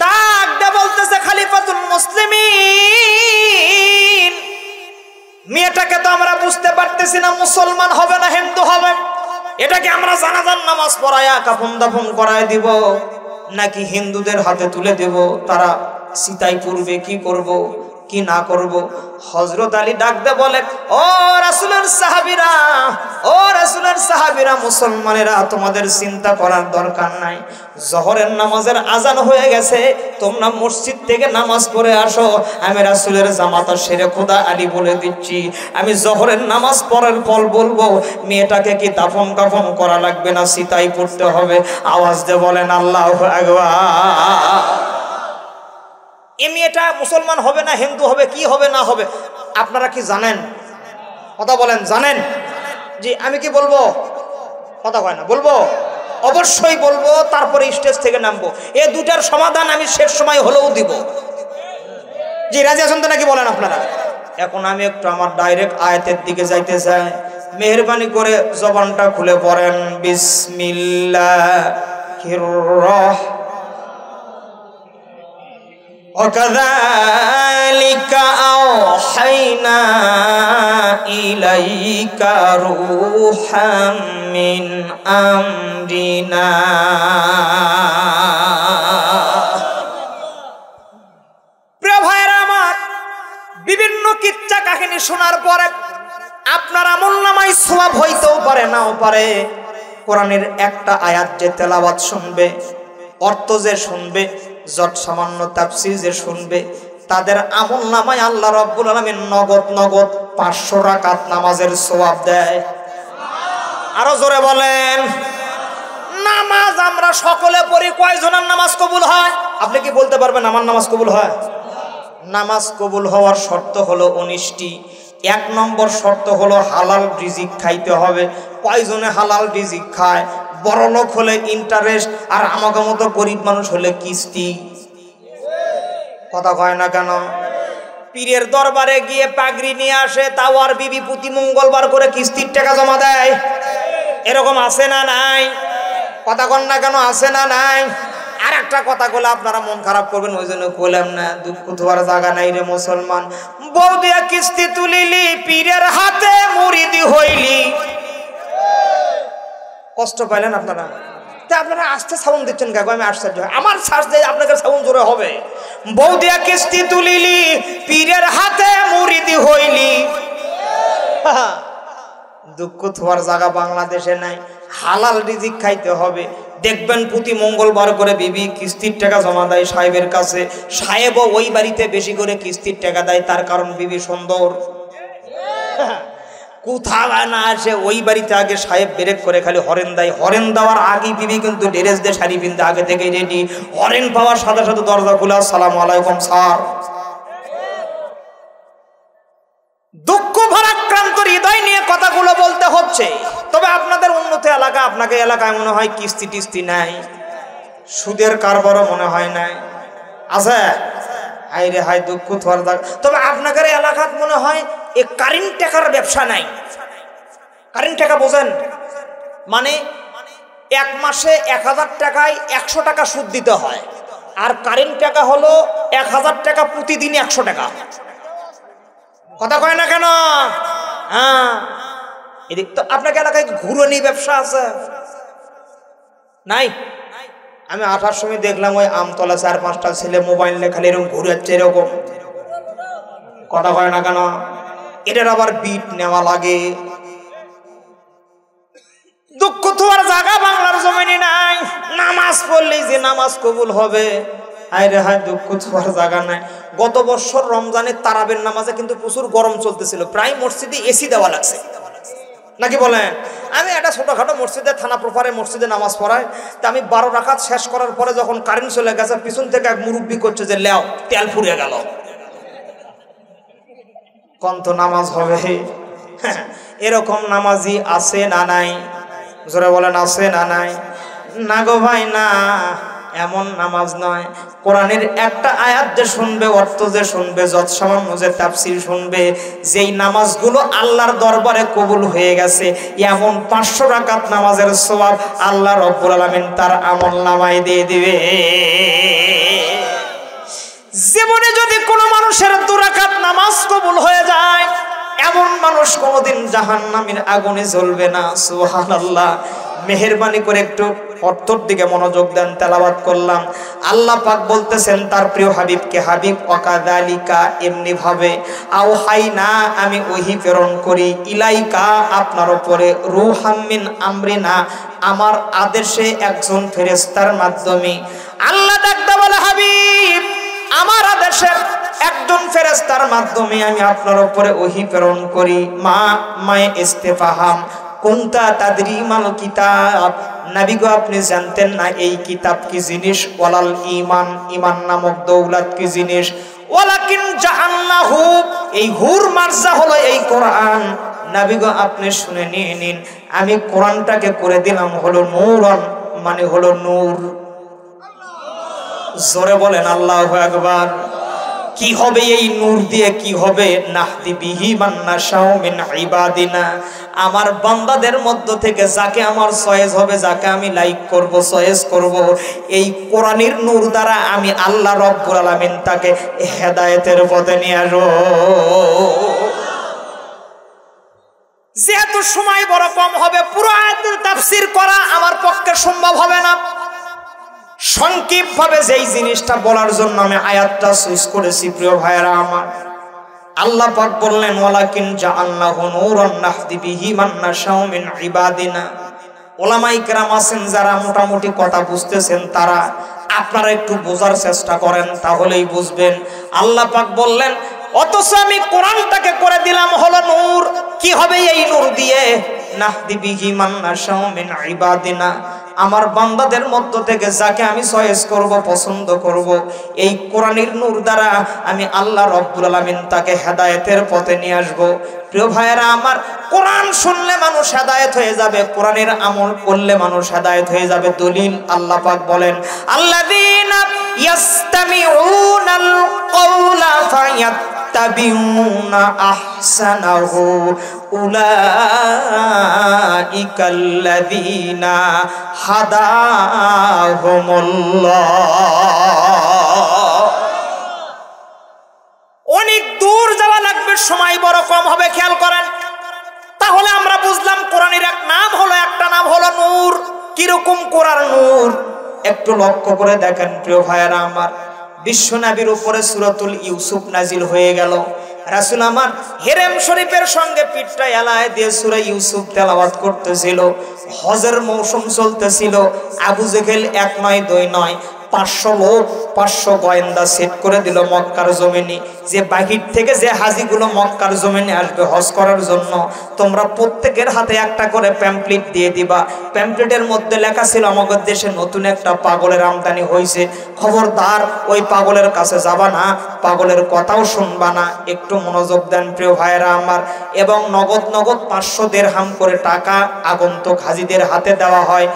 ডাক দে বলতেছে, খলিফাতুল মুসলিমিন, মেয়েটাকে তো আমরা বুঝতে পারতেছি না মুসলমান হবে না হিন্দু হবে। এটাকে আমরা জানাজার নামাজ পড়ায়া কাফন দাফন করায় দিব, নাকি হিন্দুদের হাতে তুলে দেব, তারা সীতাই পূর্বে কি করব কি না করব? হযরত আলী ডাকতে বলে, ও রাসূলের সাহাবীরা, ও রাসূলের সাহাবীরা, মুসলমানেরা, তোমাদের চিন্তা করার দরকার নাই। জোহরের নামাজের আজান হয়ে গেছে, তোমরা মসজিদ থেকে নামাজ পড়ে আসো। আমি রাসূলের জামাতা শেরে খোদা আলী বলে দিচ্ছি, আমি জোহরের নামাজ পড়ার পর বলবো, মেয়েটাকে কি দাফন কাফন করা লাগবে না, সীতাই পড়তে হবে? আওয়াজ দিয়ে বলেন আল্লাহু আকবার। এই মেয়েটা মুসলমান হবে না হিন্দু হবে, কি হবে না হবে আপনারা কি জানেন? কথা বলেন, জানেন? জি, আমি কি বলবো? কথা কয় না, বলবো, অবশ্যই বলবো, তারপরে স্টেজ থেকে নামবো। এই দুটার সমাধান আমি শেষ সময় হলেও দিব। জি, রাজি আছেন তো নাকি বলেন আপনারা? এখন আমি একটু আমার ডাইরেক্ট আয়াতের দিকে যাইতে চাই। মেহেরবানি করে জবানটা খুলে পড়েন, বিসমিল্লাহির রাহমানির وَكَذَلِكَ أَوْحَيْنَا إِلَيْكَ رُوحًا مِّنْ أَمْرِنَا প্রিয় ভাইরা আমার, বিভিন্ন কিচ্ছা কাহিনী শোনার পরে আপনার আমলনামায় সওয়াব হইতেও পারে, নাও পারে। কোরআনের একটা আয়াত যে তেলাওয়াত শুনবে, অর্থ যে শুনবে, যত সামান্য তাফসীর যে শুনবে, তাদের আমলনামায় আল্লাহ রাব্বুল আলামিন নগদ 500 রাকাত নামাজের সওয়াব দেয়। আরো জোরে বলেন। নামাজ আমরা সকলে পড়ি, কয়জনের নামাজ কবুল হয়? আপনি কি বলতে পারবেন আমার নামাজ কবুল হয়? নামাজ কবুল হওয়ার শর্ত হলো 19টি। এক নম্বর শর্ত হলো হালাল রিজিক খাইতে হবে। কয়জনে হালাল রিজিক খায়? বড়লোক হলে ইন্টারেস্ট, আর আমাকে মতো গরিব মানুষ হলে কিস্তি। কথা কয় না কেন? পীরের দরবারে গিয়ে পাগড়ি নিয়ে আসে, তাও আর বিবি প্রতি মঙ্গলবার করে কিস্তির টাকা জমা দেয়। এরকম আছে না নাই? কথা কন না কেন? আছে না নাই? আর একটা কথা বলে আপনারা মন খারাপ করবেন, ওই জন্য বললাম না, দুঃখ তোমার জায়গা নাই রে মুসলমান। বউ দিয়া কিস্তি তুলিলি, পীরের হাতে মুরিদি হইলি। কষ্ট পাইলেন আপনারা? তা আপনারা আস্তে সাউন্ড দিচ্ছেন কাকু, আমি আশ্চর্য। আমার শ্বাস দিয়ে আপনাকে সাউন্ড জোরে হবে। বউ দিয়া কিস্তি তুলিলি, পীরের হাতে মুরিদি হইলি। দুঃখ তোমার জায়গা বাংলাদেশে নাই। হালাল রিজিক খাইতে হবে। দেখবেন প্রতি মঙ্গলবার করে বিবি কিস্তির টাকা জমা দেয় সাহেবের কাছে। সাহেবও ওই বাড়িতে বেশি করে কিস্তির টাকা দেয়, তার কারণ বিবি সুন্দর। কোথাও না আসে ওই বাড়িতে আগে সাহেব ব্রেক করে খালি হরেন দেয়। হরেন দেওয়ার আগে বিবি কিন্তু ড্রেস দিয়ে শাড়ি পিনতে আগে থেকে রেডি। হরেন পাওয়ার সাথে সাথে দরজা খোলা, আসসালামু আলাইকুম স্যার। দুঃখ ভারাক্রান্ত হৃদয় নিয়ে কথাগুলো বলতে হচ্ছে। তবে আপনাদের উন্নত এলাকা, আপনাকে এলাকায় মনে হয় কিস্তি টিস্তি নাই, সুদের কারবারও মনে হয় নাই, আছে? হাই রে হাই, দুঃখ থর। তবে আপনাদের এলাকাত মনে হয় এ কারেন্ট টাকার ব্যবসা নাই। কারেন্ট টাকা বোঝেন? মানে এক মাসে 1000 টাকায় 100 টাকা সুদ দিতে হয়, আর কারেন্ট টাকা হলো 1000 টাকা প্রতিদিন 100 টাকা। কথা কয় না কেন? হ্যাঁ, এদিক তো আপনাকে এলাকায় ঘুরনি ব্যবসা আছে নাই? আমি আসার সময় দেখলাম ওই আমতলা 4-5টা ছেলে মোবাইল নিয়ে খালি এরকম ঘুরে যাচ্ছে এরকম। কথা কয় না কেন? এটার আবার বিট নেওয়া লাগে। দুঃখ তোমার জায়গা বাংলার জমিনে নাই। নামাজ পড়লেই যে নামাজ কবুল হবে, আরে হায় দুঃখ তোমার জায়গা নাই। গত বছর রমজানের তারাবের নামাজে কিন্তু প্রচুর গরম চলতেছিল, প্রায় মসজিদে এসি দেওয়া লাগছে, নাকি বলেন? আমি একটা ছোটখাটো মসজিদে, থানা প্রপারে মসজিদে নামাজ পড়াই। তা আমি 12 রাকাত শেষ করার পরে যখন কারেন্ট চলে গেছে, পিছন থেকে এক মুরব্বি করছে যে লেও তেল ফুরিয়ে গেল। কোন তো নামাজ হবে? এরকম নামাজি আছে না নাই? জোরে বলেন, আছে না নাই? না গো ভাই না, এমন নামাজ নয়। কোরআনের একটা আয়াত যে শুনবে, অর্থ যে শুনবে, যত সামান্য যে তাফসীর শুনবে, যেই নামাজগুলো আল্লাহর দরবারে কবুল হয়ে গেছে, এমন 500 রাকাত নামাজের সওয়াব আল্লাহ রাব্বুল আলামিন তার আমলনামায় দিয়ে দিবে। জীবনে যদি কোনো মানুষের 2 রাকাত নামাজ কবুল হয়ে যায়, এমন মানুষ কোনোদিন জাহান্নামের আগুনে জ্বলবে না। সুবহানাল্লাহ। মেহেরবানি করে একটু অর্থের দিকে মনোযোগ দেন। তেলাওয়াত করলাম, আল্লাহ পাক বলতেছেন তার প্রিয় হাবিবকে, হাবিব ওয়াকাযালিকা, এমনি ভাবে, আওহাইনা, আমি ওহী প্রেরণ করি, ইলাইকা, আপনার উপরে, রূহাম মিন আমরিনা, আমার আদেশে একজন ফেরেশতার মাধ্যমে। আল্লাহ ডাকতে বলে, হাবিব, আমার আদেশের একজন ফেরেশতার মাধ্যমে আমি আপনার উপরে ওহী প্রেরণ করি। মায়ে ইস্তেফাহাম, কুনতা তাদরি মাল কিতাব, নবী গো আপনি জানতেন না এই কিতাব কি জিনিস? ওয়ালাল ঈমান, ঈমান নামক দৌলত কি জিনিস? ওয়ালাকিন জাআলনাহু, এই হুর মার্জা হলো এই কোরআন। নবী গো আপনি শুনে নিয়ে নিন, আমি কোরআনটাকে করে দিলাম হলো নূরন, মানে হলো নূর। জোরে বলেন আল্লাহু আকবার। কি হবে এই নূর দিয়ে? কি হবে? নাহদি বিহি মান নাশাউ মিন ইবাদিনা, আমার বান্দাদের মধ্য থেকে যাকে আমার চয়েস হবে, যাকে আমি লাইক করব, চয়েস করব, এই কোরআনের নূর দ্বারা আমি আল্লাহ রাব্বুল আলামিন তাকে হেদায়েতের পথে নিয়ে আসব। যেহেতু সময় বড় কম হবে, পুরো আয়াতের তাফসীর করা আমার পক্ষে সম্ভব হবে না। সংক্ষিপ্ত ভাবে যেই জিনিসটা বলার জন্য আমি আয়াতটা চুজ করেছি, প্রিয় ভাইরা আমার, আল্লাহ পাক বললেন, ওয়ালাকিন জাআলনাহু নূরান নাহদি বিহি মান নাশাউ মিন ইবাদিনা। ওলামায়ে কেরাম আছেন যারা মোটামুটি কথা বুঝতেছেন, তারা আপনারা একটু বোঝার চেষ্টা করেন, তাহলেই বুঝবেন। আল্লাহ পাক বললেন, অথচ আমি কোরআনটাকে করে দিলাম হলো নূর। কি হবে এই নূর দিয়ে? নাহদি বিহি মান নাশাউ মিন ইবাদিনা, আমার বান্দাদের মধ্য থেকে যাকে আমি চয়েস করব, পছন্দ করব, এই কোরআনের নূর দ্বারা আমি আল্লাহ রব্বুল আলামিন তাকে হেদায়েতের পথে নিয়ে আসব। প্রিয় ভাইয়েরা আমার, কোরআন শুনলে মানুষ হেদায়েত হয়ে যাবে, কোরআনের আমল করলে মানুষ হেদায়েত হয়ে যাবে। দলিল আল্লাহ পাক বলেন, আল্লাযীনা ইয়াসতামিউনাল কওলা ফায়াত্তাবিউনা আহসানাহু উলাইকাল্লাযীনা হাদাহুমুল্লাহ। অনেক দূর যাওয়া লাগবে, সময় বড় কম হবে, খেয়াল করেন। তাহলে আমরা বুঝলাম কোরআনের এক নাম হলো, একটা নাম হলো নূর। কিরকম কোরআন নূর একটু লক্ষ্য করে দেখেন প্রিয় ভাইয়েরা আমার। বিশ্ব নবীর উপরে সূরাতুল ইউসুফ নাজিল হয়ে গেল। রাসূল আমার হেরেম শরীফের সঙ্গে পিঠটা এলায় দিয়ে সূরা ইউসুফ তেলাওয়াত করতেছিল। হজের মৌসুম চলতেছিল। আবু জেহেল 1 নয় 2 নয় 500 লোক, 500 গোয়েন্দা সেট করে দিল মক্কার জমিনে, যে বাহির থেকে যে হাজিগুলো মক্কার জমিনে আসবে হজ করার জন্য, তোমরা প্রত্যেকের হাতে একটা করে প্যাম্পলেট দিয়ে দিবা। প্যাম্পলেটের মধ্যে লেখা ছিল, আমাদের দেশে নতুন একটা পাগলের আমদানি হয়েছে, খবরদার ওই পাগলের কাছে যাবা না, পাগলের কথাও শুনবা না। একটু মনোযোগ দেন প্রিয় ভাইয়েরা আমার। এবং নগদ নগদ 500 দিরহাম করে টাকা আগন্তুক হাজিদের হাতে দেওয়া হয়,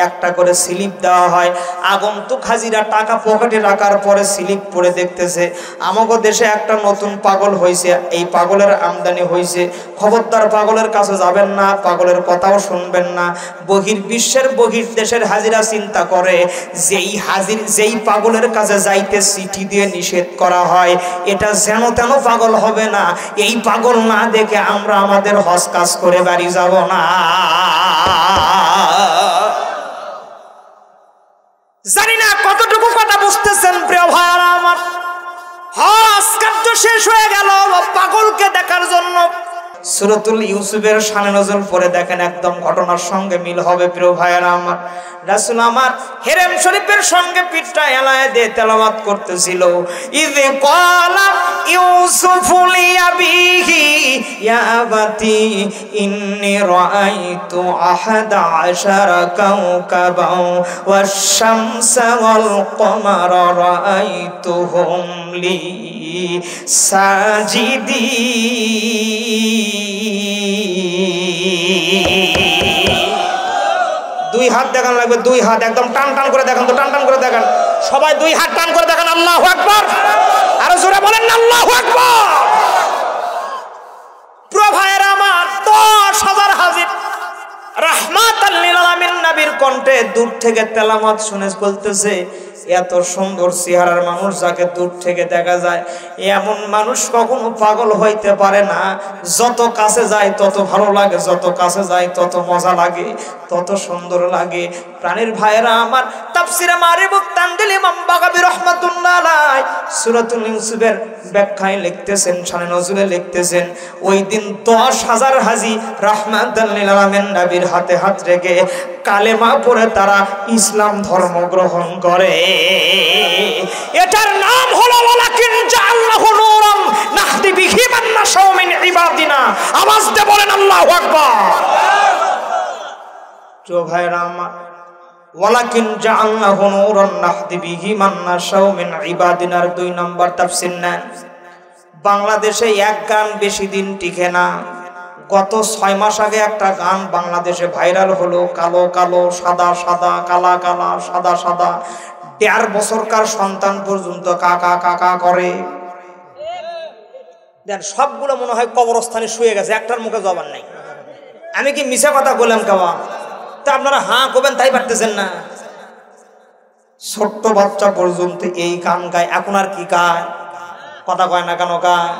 একটা করে স্লিপ দেওয়া হয়। আগন্তুক হাজিরা টাকা পকেটে রাখার পরে স্লিপ পড়ে দেখতেছে, আমাদের দেশে একটা নতুন পাগল হয়েছে, এই পাগলের আমদানি হয়েছে, খবরদার পাগলের কাছে যাবেন না, পাগলের কথাও শুনবেন না। বহির্বিশ্বের বহির দেশের হাজিরা চিন্তা করে, যেই পাগলের কাছে যাইতে চিঠি দিয়ে নিষেধ করা হয়, এটা যেন তেন পাগল হবে না, এই পাগল না দেখে আমরা আমাদের হজ কাজ করে বাড়ি যাব না। জানি না কতটুকু কথা বুঝতেছেন প্রিয় ভাইরা আমার। হজ কার্য শেষ হয়ে গেল পাগলকে দেখার জন্য। সূরাতুল ইউসুফের শানে নজল পড়ে দেখেন, একদম ঘটনার সঙ্গে মিল হবে প্রিয় ভাইরা আমার। রাসূল আমার হেরেম শরীফের সঙ্গে পিঠটা এলায় দিয়ে তেলাওয়াত করতেছিল, ইয ক্বালা ইউসুফু লিআবিহি ইয়া আবাতি ইন্নী রাআইতু আহাদা আশারা কাওকাবাও ওয়াশ-শামসা ওয়াল কমারা রাআইতুহুম লি সাজিদিন। 2 হাত দেখান লাগবে, 2 হাত একদম টান টান করে দেখান তো, টান টান করে দেখান সবাই, 2 হাত টান করে দেখান। আল্লাহু আকবার, আরো জোরে বলেন না আল্লাহু আকবার। প্রিয় ভাইয়েরা আমার, 10,000 হাজির রাহমাতাল লিল আলামিন নবীর কণ্ঠে দূর থেকে তেলাওয়াত শুনে বলতেছে, এত সুন্দর চেহারার মানুষ যাকে দূর থেকে দেখা যায়, এমন মানুষ কখনো পাগল হইতে পারে না। যত কাছে যায় তত ভালো লাগে, যত কাছে যায় তত মজা লাগে, তত সুন্দর লাগে। প্রাণের ভাইয়েরা আমার, তাফসিরে মারিফুত তানজিল ইমাম বাগাবী রাহমাতুল্লাহ আলাইহি সূরাতুল ইউসুফের ব্যাখ্যায় লিখতেছেন, শানে নজুলে লিখতেছেন, ওই দিন 10,000 হাজী রাহমাতাল লিল আলামিন নবীর হাতে হাত রেখে কালেমা পড়ে তারা ইসলাম ধর্ম গ্রহণ করে। এটার নাম হলো ওয়ালাকিন জাআলনাহু নূরান নাহদি বিহি মান নাশাউ মিন ইবাদিনা। আওয়াজ দিয়ে বলেন আল্লাহু আকবার। তো ভাইরা আমার, ওয়ালাকিন জাআলনাহু নূরান নাহদি বিহি মান নাশাউ মিন ইবাদিনার 2 নম্বর তাফসীর নেন। বাংলাদেশে এক গান বেশি দিন টিকে না। গত 6 মাস আগে একটা গান বাংলাদেশে ভাইরাল হলো, কালো কালো সাদা সাদা, কালা কালা সাদা সাদা। 1.5 বছরকার সন্তান পর্যন্ত কাকা কাকা করে। দেন সবগুলো মনে হয় কবরস্থানে শুয়ে গেছে, একটার মুখে জবান নাই। আমি কি মিছা কথা বললাম কাবা? তা আপনারা হাঁ করবেন তাই পারতেছেন না। ছোট্ট বাচ্চা পর্যন্ত এই গান গায়। এখন আর কি গায়? কথা কয় না কেন গায়?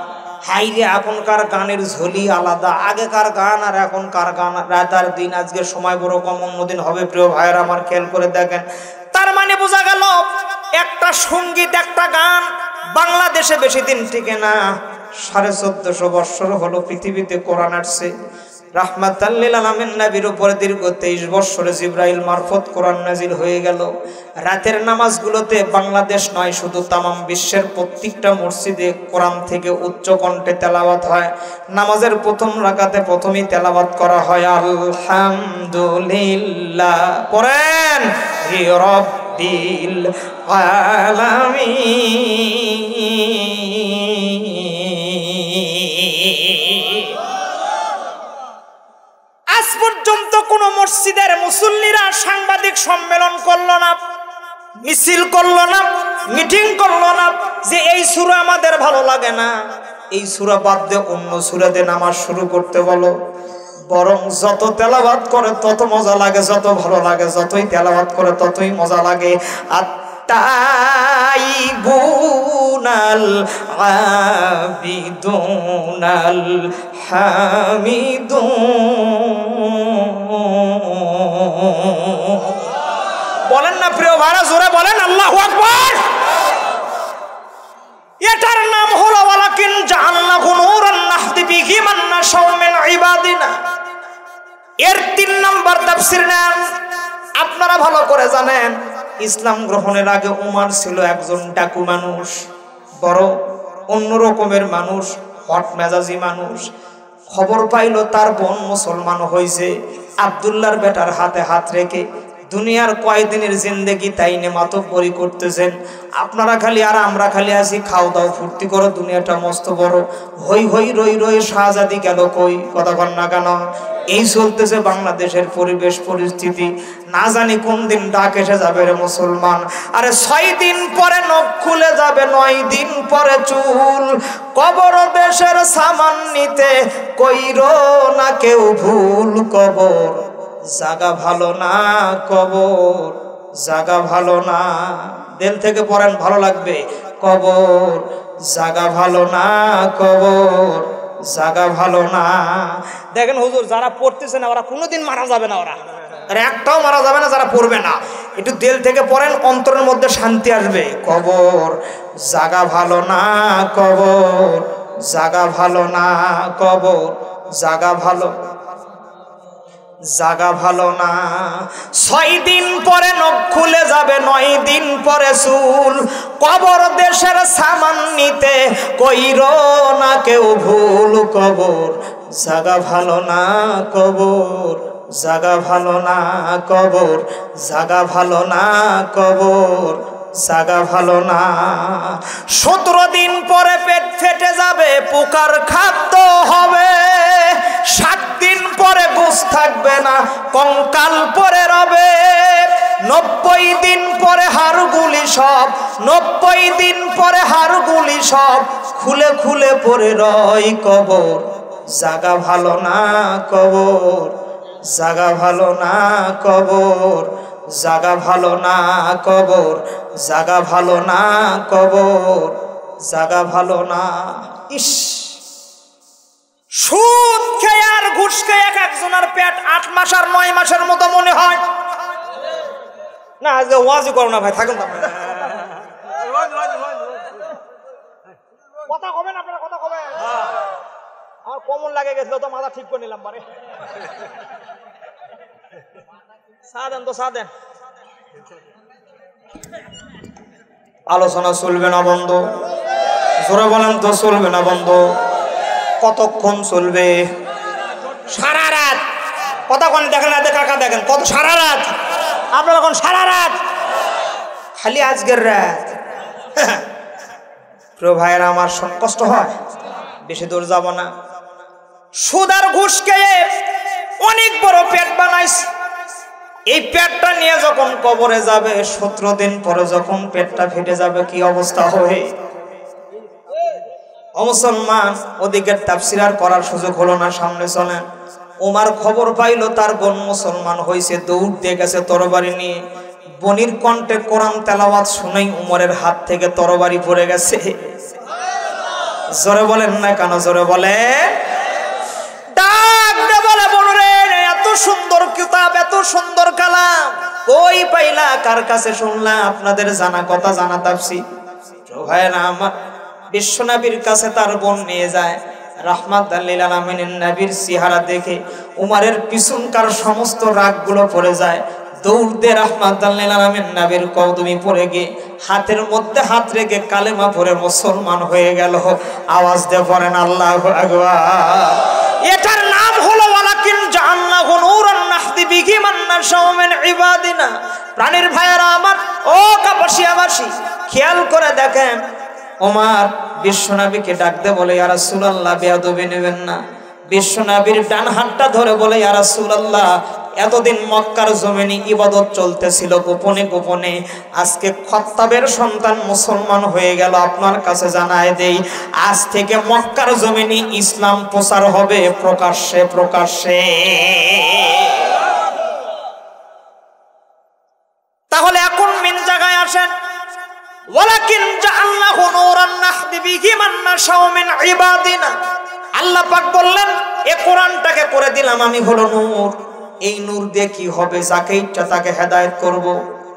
হাইরে, এখনকার গানের ঝুলি আলাদা। আগেকার গান আর এখনকার গান, রাত আর দিন। আজকে সময় বড় কম, অন্যদিন হবে প্রিয় ভাইয়েরা আমার, খেয়াল করে দেখেন। তার মানে বোঝা গেল, একটা সঙ্গীত, একটা গান বাংলাদেশে বেশি দিন টিকে না। 1450 বছর হলো পৃথিবীতে কোরআন আসছে। রাহমাতাল লিল আলামিন নবীর উপরে দীর্ঘ 23 বছরে জিবরাইল মারফত কোরআন নাজিল হয়ে গেল। রাতের নামাজগুলোতে বাংলাদেশ নয় শুধু তামাম বিশ্বের প্রত্যেকটা মসজিদে কোরআন থেকে উচ্চ কণ্ঠে তেলাওয়াত হয়। নামাজের প্রথম রাকাতে প্রথমেই তেলাওয়াত করা হয় আলহামদুলিল্লাহ। পড়েন রাব্বিল আলামিন। আজ পর্যন্ত কোন মসজিদের মুসল্লিরা সাংবাদিক সম্মেলন করলো না, মিছিল করলো না, মিটিং করলো না যে এই সূরা আমাদের ভালো লাগে না, এই সূরা বাদ দিয়ে অন্য সূরা দিয়ে নামাজ শুরু করতে বলো। বরং যত তেলাওয়াত করে তত মজা লাগে, যত ভালো লাগে, যতই তেলাওয়াত করে ততই মজা লাগে। আত-তাইবুনাল আবিদুনাল হামিদুন। বলেন না প্রিয় ভাইরা, জোরে বলেন আল্লাহু আকবার। এটার নাম হলো ওয়ালাকিন জাআলনাহু নূরান নাহদি বিহি মান নাশাউ মিন ইবাদিনা। এর 3 নাম্বার তাফসীর নাম আপনারা ভালো করে জানেন। ইসলাম গ্রহণের আগে উমর ছিল একজন ডাকু মানুষ, বড় অন্য রকমের মানুষ, হট মেজাজি মানুষ। খবর পাইল তার বোন মুসলমান হয়েছে। আব্দুল্লাহর বেটার হাতে হাত রেখে দুনিয়ার কয়দিনের জিন্দেগি তাই নেমাতব্বরি করতেছেন। আপনারা খালি আর আমরা খালি আছি, খাও দাও ফুর্তি করো, দুনিয়াটা মস্ত বড়, হই হই রই রই শাহজাদি গেল কই, কথা বল না কেন? এই চলতেছে বাংলাদেশের পরিবেশ পরিস্থিতি। না জানি কোন দিন ডাক এসে যাবে রে মুসলমান। আরে 6 দিন পরে নখ খুলে যাবে, 9 দিন পরে চুল। কবর দেশের সামান নিতে কইরো না কেউ ভুল। কবর জাগা ভালো না, কবর জাগা ভালো না। দিল থেকে পড়েন, ভালো লাগবে। কবর জাগা ভালো না, কবর জাগা ভালো না। দেখেন হুজুর, যারা পড়তেছে না ওরা কোনোদিন মারা যাবে না, ওরা একটাও মারা যাবে না যারা পড়বে না। একটু দিল থেকে পড়েন, অন্তরের মধ্যে শান্তি আসবে। কবর জাগা ভালো না, কবর জাগা ভালো না, কবর জাগা ভালো জাগা ভালো না। 6 দিন পরে নখ খুলে যাবে, 9 দিন পরে চুল। কবর দেশের সামান নিতে কইরো না কেউ ভুল। কবর জাগা ভালো না, কবর জাগা ভালো না, কবর জাগা ভালো না, কবর জাগা ভালো না। 17 দিন পরে পেট ফেটে যাবে, পোকার খাদ্য হবে। 7 দিন পরে গোশ থাকবে না, কঙ্কাল পরে রবে। 90 দিন পরে হাড়গুলি সব, 90 দিন পরে হাড়গুলি সব খুলে খুলে পড়ে রয়। কবর জাগা ভালো না, কবর জাগা ভালো না, কবর জাগা ভালো না, কবর জাগা ভালো না, কবর জাগা ভালো না। ইস, সুদ খেয়ে আর ঘুষ খেয়ে এক একজনের পেট 8 মাস আর 9 মাসের মতো মনে হয় না। আজকে ওয়াজই করো না ভাই, থাকুন। কথা কবেন আপনারা, কথা কবেন। আমার কমন লাগে গেছিল তো, মাথা ঠিক করে নিলাম বারে। চা দেন তো, চা দেন। আলোচনা চলবে না বন্ধ? জোরে বলেন তো, চলবে না বন্ধ? কতক্ষণ চলবে? সারা রাত। কতক্ষণ দেখেন না, কাকা দেখেন কত সারা রাত। আপনারা এখন সারা রাত, খালি আজকের রাত। প্রিয় ভাইয়েরা আমার, কষ্ট হয়, বেশি দূর যাব না। সুদ আর ঘুষ খেয়ে অনেক বড় পেট বানাইছে। এই পেটটা নিয়ে যখন কবরে যাবে, 17 দিন পরে যখন পেটটা ফেটে যাবে, কি অবস্থা হবে? ও মুসলমান, ওদিকের তাফসীর আর করার সুযোগ হলো না, সামনে চলেন। ওমর খবর পাইল তার বোন মুসলমান হয়েছে, দৌড় দিয়ে গেছে তরবারি নিয়ে। বনির কণ্ঠে কোরআন তেলাওয়াত শুনেই উমরের হাত থেকে তরবারি পড়ে গেছে। জোরে বলেন না কেন? জোরে বলে। ডাক দে বলে, বলরে এত সুন্দর কিতাব, এত সুন্দর কালাম কই পাইলা, কার কাছে শুনলা? আপনাদের জানা কথা, জানা তাফসীর। ভাইরা আমার, বিশ্বনবীর কাছে তার বোন নিয়ে যায়। রাহমাতাল লিল আলামিনের নবীর চেহারা দেখে উমরের পিছনকার সমস্ত রাগগুলো পড়ে যায়। দৌড় দিয়ে রাহমাতাল লিল আলামিন নবীর কদমে পড়ে গিয়ে হাতের মধ্যে হাত রেখে কালেমা পড়ে মুসলমান হয়ে গেল। আওয়াজ দিয়ে পড়েন আল্লাহু আকবার। এটার নাম হলো ওয়ালাকিন জাআলনাহু নূরান নাহদি বিহি মান নাশাউ মিন ইবাদিনা। প্রাণের ভাইয়েরা আমার, ও কাপাসিয়াবাসী, খেয়াল করে দেখেন, ওমর বিশ্বনবীকে ডাক দিয়ে বলে, ইয়া রাসূলুল্লাহ, বেয়াদবি নেবেন না। বিশ্বনবীর ডান হাতটা ধরে বলে, ইয়া রাসূলুল্লাহ, এতদিন মক্কার জমিনে ইবাদত চলতেছিল গোপনে গোপনে, আজকে খাত্তাবের সন্তান মুসলমান হয়ে গেল, আপনার কাছে জানায় দেই, আজ থেকে মক্কার জমিনে ইসলাম প্রচার হবে প্রকাশ্যে প্রকাশ্যে। তাহলে এখন মেন জায়গায় আসেন, ওয়ালাকিন জাআলনাহু নূরান নাহদি বিহি মান নাশাউ মিন ইবাদিনা। আল্লাহ পাক বললেন, এই কোরআনটাকে করে দিলাম আমি হলো নূর। এই নূর দিয়ে কি হবে? যাকে ইচ্ছা তাকে হেদায়েত করব।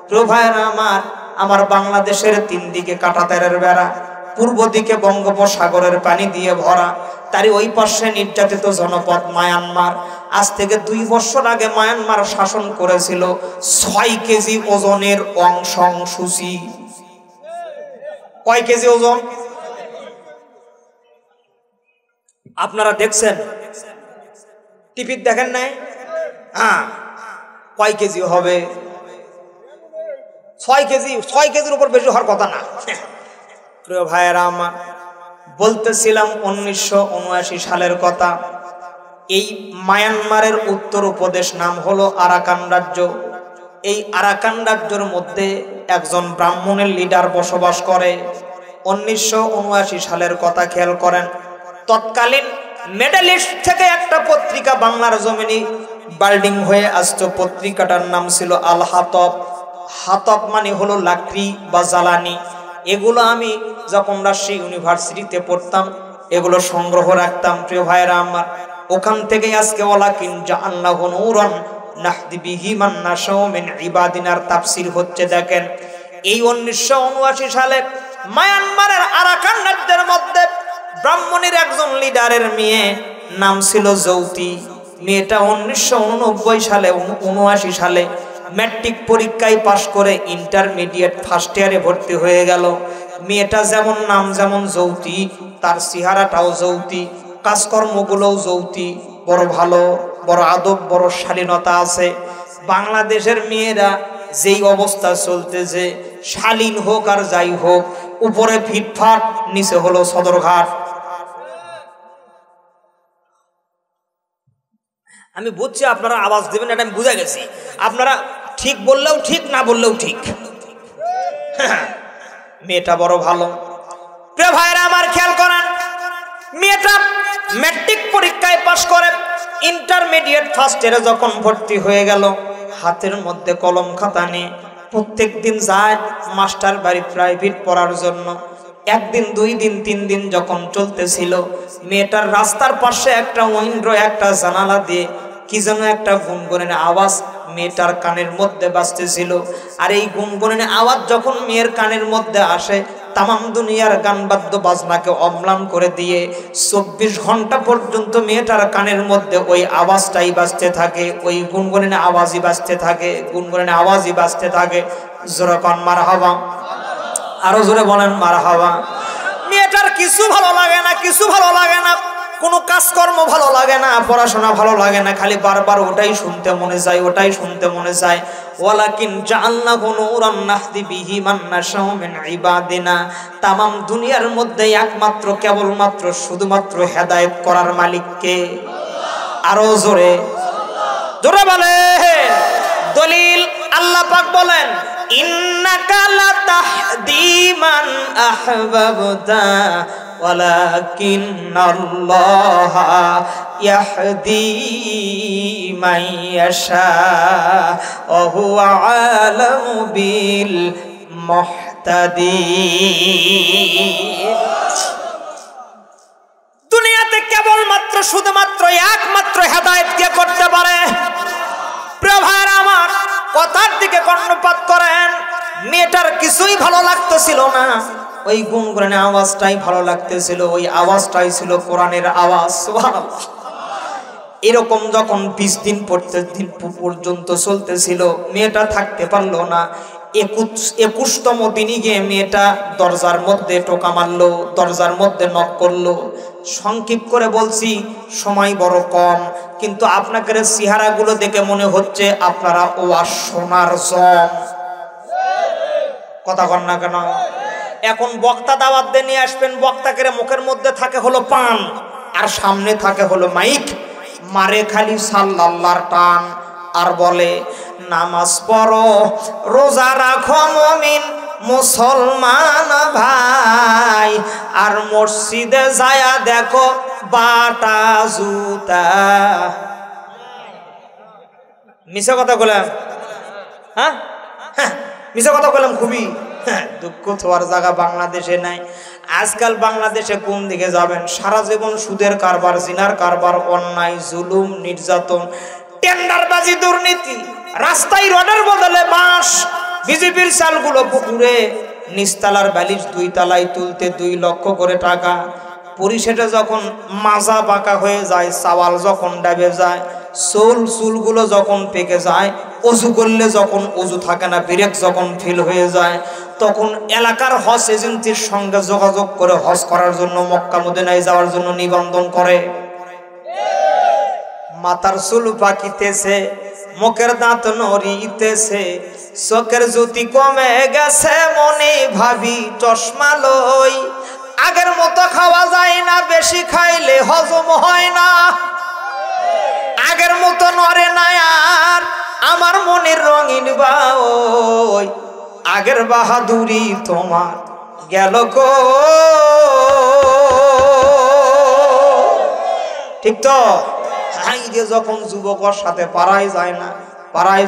প্রিয় ভাইরা আমার, আমার বাংলাদেশের তিন দিকে কাঁটাতারের বেড়া, পূর্ব দিকে বঙ্গোপসাগরের পানি দিয়ে ভরা, তারই ওই পাশে নির্যাতিত জনপদ মায়ানমার। আজ থেকে 2 বছর আগে মায়ানমার শাসন করেছিল 6 কেজি ওজনের অংশং সূচি। কয় কেজি ওজন আপনারা দেখছেন? টিভি দেখেন নাই? হ্যাঁ, কয় কেজি হবে? 6 কেজি। 6 কেজির উপর বেশি হওয়ার কথা না। প্রিয় ভাইয়েরা আমার, বলতেছিলাম 1979 সালের কথা। এই মায়ানমারের উত্তর উপদেশ নাম হলো আরাকান রাজ্য। এই আরাকান রাজ্যের মধ্যে একজন ব্রাহ্মণের লিডার বসবাস করে। 1979 সালের কথা খেয়াল করেন। তৎকালীন মিডল ইস্ট থেকে একটা পত্রিকা বাংলার জমিনে বাল্ডিং হয়ে আসতো। পত্রিকাটার নাম ছিল আল হাতব। হাতব মানে হলো লাকড়ি বা জ্বালানি। এগুলো আমি যখন রাজশাহী ইউনিভার্সিটিতে পড়তাম এগুলো সংগ্রহ রাখতাম। প্রিয় ভাইরা আমার, ওখান থেকে আজকে ওয়ালাকিন জাআলনাহু নূরান নাহদি বিহি মান নাশাউ মিন ইবাদিনার তাফসীর হচ্ছে। দেখেন, এই 1979 সালে মায়ানমারের আরাকান রাজ্যের মধ্যে ব্রাহ্মণের একজন লিডারের মেয়ে নাম ছিল জ্যোতি। মেয়েটা 1989 সালে 79 সালে ম্যাট্রিক পরীক্ষায় পাশ করে ইন্টারমিডিয়েট ফার্স্ট ইয়ারে ভর্তি হয়ে গেল। মেয়েটা যেমন নাম যেমন জ্যোতি, তার চেহারাটাও জ্যোতি, কাজকর্মগুলোও জ্যোতি। বড় ভালো, বড় আদব, বড় শালীনতা আছে। বাংলাদেশের মেয়েরা যেই অবস্থা চলতেছে, শালীন হোক আর যাই হোক, উপরে ফিটফাট, নিচে হলো সদরঘাট। আমি বুঝছি আপনারা আওয়াজ দেবেন, এটা আমি বুঝে গেছি। আপনারা ঠিক বললেও ঠিক, না বললেও ঠিক। মেয়েটা বড় ভালো। প্রিয় ভাইরা আমার, খেয়াল করেন, মেয়েটা ম্যাট্রিক পরীক্ষায় পাশ করে ইন্টারমিডিয়েট ফার্স্ট ইয়ারে যখন ভর্তি হয়ে গেল, হাতের মধ্যে কলম খাতা নিয়ে প্রত্যেক দিন যায় মাস্টার বাড়ি প্রাইভেট পড়ার জন্য। একদিন, 2 দিন, 3 দিন যখন চলতেছিল, মেয়েটার রাস্তার পাশে একটা উইন্ডো, একটা জানালা দিয়ে কি যেন একটা গুনগুনের আওয়াজ মেয়েটার কানের মধ্যে বাজতেছিল। আর এই গুনগুনের আওয়াজ যখন মেয়ের কানের মধ্যে আসে, তামাম দুনিয়ার গান বাদ্য বাজনাকে অম্লান করে দিয়ে 24 ঘন্টা পর্যন্ত মেয়েটার কানের মধ্যে ওই আওয়াজটাই বাজতে থাকে, ওই গুনগুনের আওয়াজই বাজতে থাকে, গুনগুনের আওয়াজই বাজতে থাকে। জোরে কোন মারহাবা, আরো জোরে বলেন মারহাবা। মেয়েটার কিছু ভালো লাগে না, কিছু ভালো লাগে না, কোনো কাজকর্ম ভালো লাগে না, পড়াশোনা ভালো লাগে না, খালি বারবার ওটাই শুনতে মনে যায়, ওটাই শুনতে মনে যায়। ওয়ালাকিন জাআলনাহু নূরান নাহদি বিহি মান নাশাউ মিন ইবাদিনা। তামাম দুনিয়ার মধ্যে একমাত্র, কেবলমাত্র, শুধুমাত্র হেদায়েত করার মালিক কে? আরো জোরে, জোরে বলে। দলিল, আল্লাহ পাক বলেন, ইন্নাকা লাতাহদি মান আহবাবতা ওয়ালাকিন্নাল্লাহা ইয়াহদি মান ইয়াশা ওয়া হুয়া আলামু বিল মুহতাদিন। দুনিয়াতে কেবলমাত্র, শুধুমাত্র, একমাত্র হেদায়েত কে করতে পারে? প্রিয় ভাইরা আমার, কথার দিকে কর্ণপাত করেন। মেয়েটার কিছুই ভালো লাগতেছিল না। ওই গুনগুনানি আওয়াজটাই ভালো লাগতেছিল, ওই আওয়াজটাই ছিল কোরআনের আওয়াজ। সুবহানাল্লাহ। এরকম যখন 20 দিন পর্যন্ত চলতেছিল, মেয়েটা থাকতে পারলো না। 21তম দিনই গিয়ে মেয়েটা দরজার মধ্যে টোকা মারলো, দরজার মধ্যে নক করলো। সংক্ষিপ্ত করে বলছি, সময় বড় কম, কিন্তু আপনাদের চেহারাগুলো দেখে মনে হচ্ছে আপনারা ওয়াজ শোনার জম। কথা কন না কেন? এখন বক্তা দাওয়াত দিয়ে নিয়ে আসবেন, বক্তাকে মুখের মধ্যে থাকে হলো পান আর সামনে থাকে হলো মাইক, মারে খালি সাল্লাল্লাহর টান আর বলে নামাজ পড়ো, রোজা রাখো মুমিন মুসলমান ভাই, আর মসজিদে যায়া দেখো বাটা জুতা। মিছা কথা বললাম? হ্যাঁ হ্যাঁ, মিছা কথা বললাম খুবই। দুঃখ থাকার জায়গা বাংলাদেশে নাই। আজকাল বাংলাদেশে কোন দিকে যাবেন? সারা জীবন সুদের কারবার, জিনার কারবার, অন্যায়, জুলুম, নির্যাতন, টেন্ডারবাজি, দুর্নীতি। রাস্তায় রডের বদলে বাঁশ, বিজেপির চালগুলো পুকুরে, নিচতলার ব্যালিশ 2 তলায় তুলতে 2 লক্ষ করে টাকা। পরিশেষে যখন মাজা বাঁকা হয়ে যায়, চাওয়াল যখন ডাবে যায়, চুলগুলো যখন পেকে যায়, অজু করলে যখন অজু থাকে না, ব্রেক যখন ফেল হয়ে যায়, তখন এলাকার হজ এজেন্সির সঙ্গে যোগাযোগ করে হজ করার জন্য মক্কা মদিনায় যাওয়ার জন্য নিবন্ধন করে। মাথার চুল পাকিতেছে, মুখের দাঁত নড়িতেছে, চোখের জ্যোতি কমে গেছে, মনে ভাবি চশমা লই। আগের মতো খাওয়া যায় না, বেশি খাইলে হজম হয় না, আগের মতো নড়ে না আর আমার মনের রঙিন বাওই। আগের বাহাদুরি তোমার গেল গো। ঠিক তো? যখন যুবকের সাথে পারাই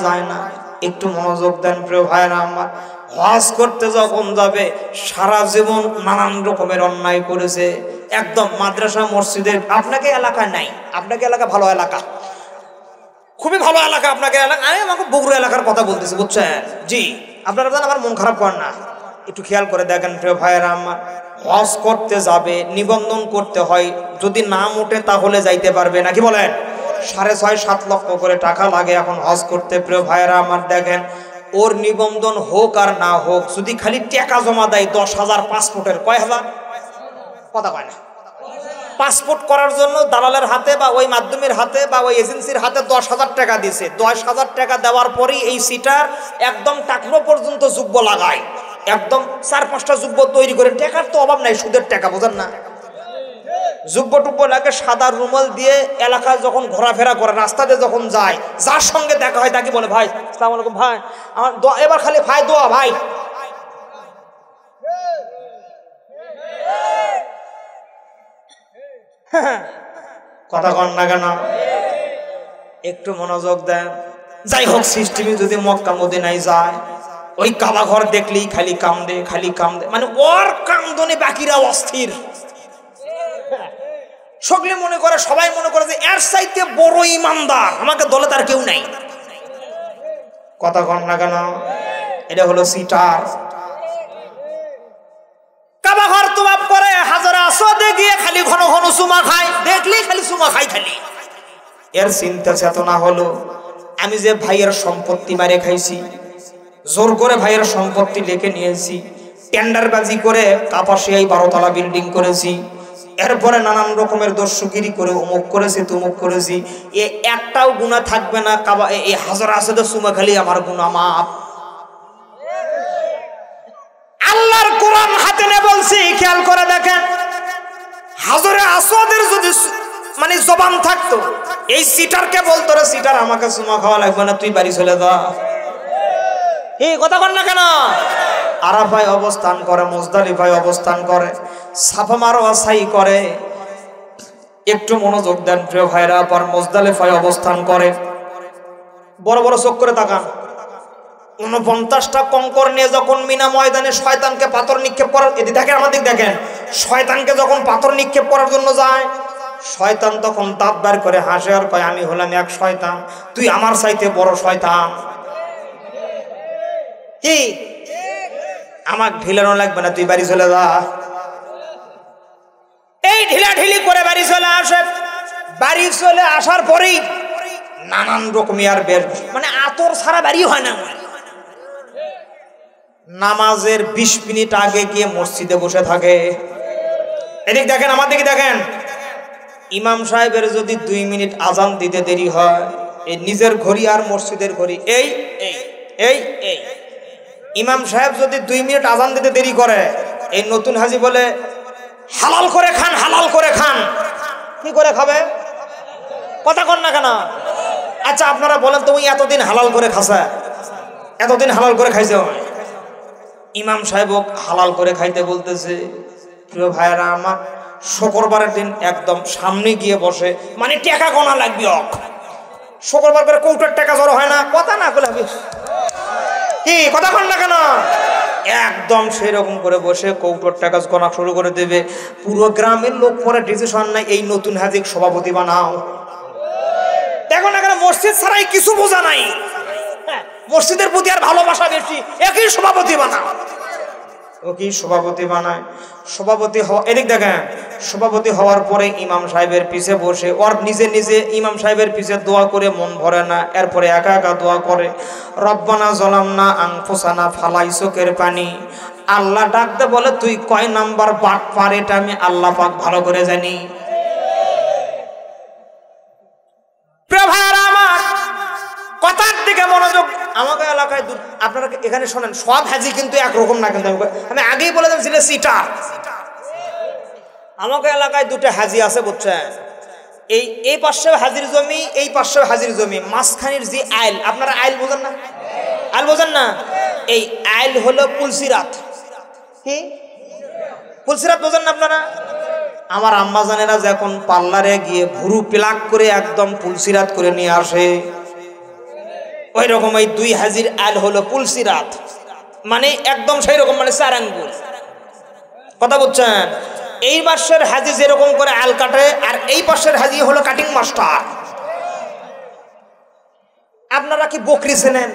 যায় না, একটু মনোযোগ দেন প্রিয় ভাইরা আমার। হজ করতে যখন যাবে, সারা জীবন নানান রকমের অন্যায় করেছে, একদম মাদ্রাসা মসজিদের আপনাকে এলাকায় নাই, আপনাকে এলাকা ভালো এলাকা, খুবই ভালো এলাকা আপনাকে এলাকা। আমি আমাকে বগুড়া এলাকার কথা বলতেছি, বুঝছেন? জি, আপনারা জানেন আমার মন খারাপ করেন না, একটু খেয়াল করে দেখেন প্রিয় ভাইয়েরা আমার। হজ করতে যাবে, নিবন্ধন করতে হয়, যদি নাম ওঠে তাহলে যাইতে পারবে নাকি বলেন? 6.5-7 লক্ষ করে টাকা লাগে এখন হজ করতে। প্রিয় ভাইয়েরা আমার দেখেন, ওর নিবন্ধন হোক আর না হোক, যদি খালি টাকা জমা দেয় 10,000, পাসপোর্টের কয় হাজার কথা কয় না, পাসপোর্ট করার জন্য দালালের হাতে বা ওই মাধ্যমের হাতে বা ওই এজেন্সির হাতে 10,000 টাকা দিছে। 10,000 টাকা দেওয়ার পরেই এই সিটার একদম টাকলো পর্যন্ত যুব্য লাগায়, একদম 4-5টা যুব্য তৈরি করে। টাকার তো অভাব নাই, সুদের টাকা, বোঝেন না? যুব্য টুব্য লাগে, সাদা রুমাল দিয়ে এলাকায় যখন ঘোরাফেরা করে, রাস্তাতে যখন যায়, যার সঙ্গে দেখা হয় তাকে বলে ভাই আসসালামু আলাইকুম, ভাই আমার দোয়া, এবার খালি ভাই দোয়া, ভাই। কথা কন না কেন? একটু মনোযোগ দেন। যাই হোক, সিস্টেমে যদি মক্কা মদিনায় যায়, ওই কাবা ঘর দেখলেই খালি কান্দে, মানে ওর কান্দনে বাকিরা অস্থির। সকলে মনে করে, সবাই মনে করে যে এর চাইতে বড় ইমানদার আমাকে দলে তার কেউ নাই। কথা কন না কেন? এটা হলো সিটার। কাবা ঘর তোয়াফ করে, হাজরে আসওয়াদে গিয়ে খালি ঘন ঘন চুমা খায়, দেখলেই খালি চুমা খাই খালি। এর চিন্তা চেতনা হলো, আমি যে ভাইয়ের সম্পত্তি মারে খাইছি, জোর করে ভাইয়ের সম্পত্তি লেখে নিয়েছি, টেন্ডারবাজি করে কাপাসিয়ায় 12 তলা বিল্ডিং করেছি, এরপরে নানান রকমের দর্শগিরি করে অমুক করেছি তুমুক করেছি, এ একটাও গুনাহ থাকবে না। কাবা এই হাজরে আসওয়াদে চুমা খালি আমার গুনাহ মাফ। আল্লাহর কোরআন হাতে নিয়ে বলছি, খেয়াল করে দেখেন, হাজরে আসওয়াদের যদি মানে জবান থাকতো, এই সিটারকে বলতো রে সিটার আমাকে চুমা খাওয়া লাগবে না, তুই বাড়ি চলে যা। এই কথা বল না কেন? আরাফায় অবস্থান করে, মুজদালিফায় অবস্থান করে, সাফা মারওয়া সাই করে। একটু মনোযোগ দেন প্রিয় ভাইরা, পর মুজদালিফায় অবস্থান করে। বড় বড় চোখ করে তাকান। 49টা কঙ্কর নিয়ে যখন মিনা ময়দানে শয়তানকে পাথর নিক্ষেপ করার, এদিকে দেখেন আমার দিক দেখেন, শয়তানকে যখন পাথর নিক্ষেপ করার জন্য যায়, শয়তান তখন দাঁত বের করে হাসে আর কয় আমি হলাম এক শয়তান, তুই আমার চাইতে বড় শয়তান। কি আমাকে ঢিলানো লাগবে না, তুই বাড়ি চলে যা। এই ঢিলাঢিলি করে বাড়ি চলে আসে। বাড়ি চলে আসার পরেই নানান রকম আর বের, মানে আতর ছাড়া বাড়ি হয় না। নামাজের 20 মিনিট আগে গিয়ে মসজিদে বসে থাকে। এদিক দেখেন, আমার দিকে দেখেন, ইমাম সাহেবের যদি 2 মিনিট আজান দিতে দেরি হয়, এই নিজের ঘড়ি আর মসজিদের ঘড়ি এই এই এই এই ইমাম সাহেব যদি 2 মিনিট আজান দিতে দেরি করে, এই নতুন হাজি বলে হালাল করে খান, হালাল করে খান। কি করে খাবে? কথা কন না কেন? আচ্ছা আপনারা বলেন তো, ওই এতদিন হালাল করে খাসা, এতদিন হালাল করে খাইছে, ইমাম সাহেব হালাল করে খাইতে বলতেছে। প্রিয় ভাইয়েরা আমার, শুক্রবারের দিন একদম সামনে গিয়ে বসে, মানে টাকা গোনা লাগবে। শুক্রবার করে কৌটার টাকা জড়ো হয় না, কথা না বলে কি কথা কন না কেন? একদম সেই রকম করে বসে কৌটোর টাকা গোনা শুরু করে দেবে। পুরো গ্রামের লোক পরে ডিসিশন নাই, এই নতুন হাজিক সভাপতি বানাও। দেখো না কেন, মসজিদ ছাড়াই কিছু বোঝা নাই, মসজিদের প্রতি আর ভালোবাসা বেশি, একই সভাপতি বানাও। ও কি সভাপতি বানায়? সভাপতি হওয়া, এদিক দেখেন, সভাপতি হওয়ার পরে ইমাম সাহেবের পিছে বসে ওর নিজে নিজে ইমাম সাহেবের পিছে দোয়া করে মন ভরে না। এরপরে একা একা দোয়া করে, রব্বানা জালামনা আনফুসানা ফালাই চোখের পানি। আল্লাহ ডাকতে বলে, তুই কয় নাম্বার বাট পার, এটা আমি আল্লাহ পাক ভালো করে জানি। কথার দিকে মনোযোগ। আমাকে এলাকায় আপনারা এখানে শোনেন, সব হাজি কিন্তু একরকম না, কিন্তু আমি আগেই বলে দিয়েছি সিটার। আমাকে এলাকায় 2টা হাজি আছে, বুঝছেন? এই পাশে হাজির জমি, এই পাশে হাজির জমি, মাঝখানের যে আইল, আপনারা আইল বোঝেন না? আইল বোঝেন না? এই আইল হলো পুলসিরাত। কি পুলসিরাত বোঝেন না আপনারা? আমার আম্মা জানেরা যখন পার্লারে গিয়ে ভুরু প্লাক করে একদম পুলসিরাত করে নিয়ে আসে, ওই রকম এই 2 হাজির আইল হলো পুলসিরাত, মানে একদম সেই রকম, মানে 4 আঙ্গুল। কথা বুঝছেন? এই পাশের হাজি যেরকম করে আল কাটে, আর এই পাশের হাজি হলো কাটিং মাস্টার। আপনারা কি বকরি চেনেন?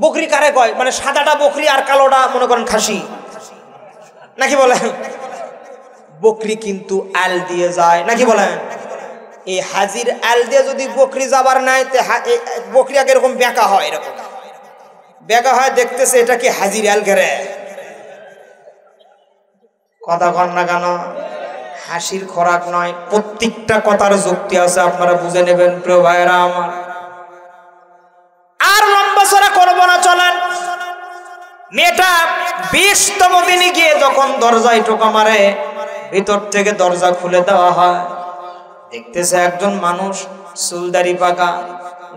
বকরি কারে কয়? মানে সাদাটা বকরি আর কালোটা মনে করেন খাসি, নাকি বলেন? বকরি কিন্তু আল দিয়ে যায়, নাকি বলেন? এই হাজির আল দিয়ে যদি বকরি যাবার নাই, বকরি আগে এরকম বেঁকা হয়, এরকম বেঁকা হয়, দেখতেছে এটা কি হাজির আল ঘেরে। কথা কন না কেন? হাসির খোরাক নয়, প্রত্যেকটা কথার যুক্তি আছে, আপনারা বুঝে নেবেন প্রিয় ভাইয়েরা আমার। আর লম্বা চড়া করবো না, চলেন। মেয়েটা 20তম দিনে গিয়ে যখন দরজায় টোকা মারে, ভিতর থেকে দরজা খুলে দেওয়া হয়, দেখতেছে একজন মানুষ, চুলদারি পাকা,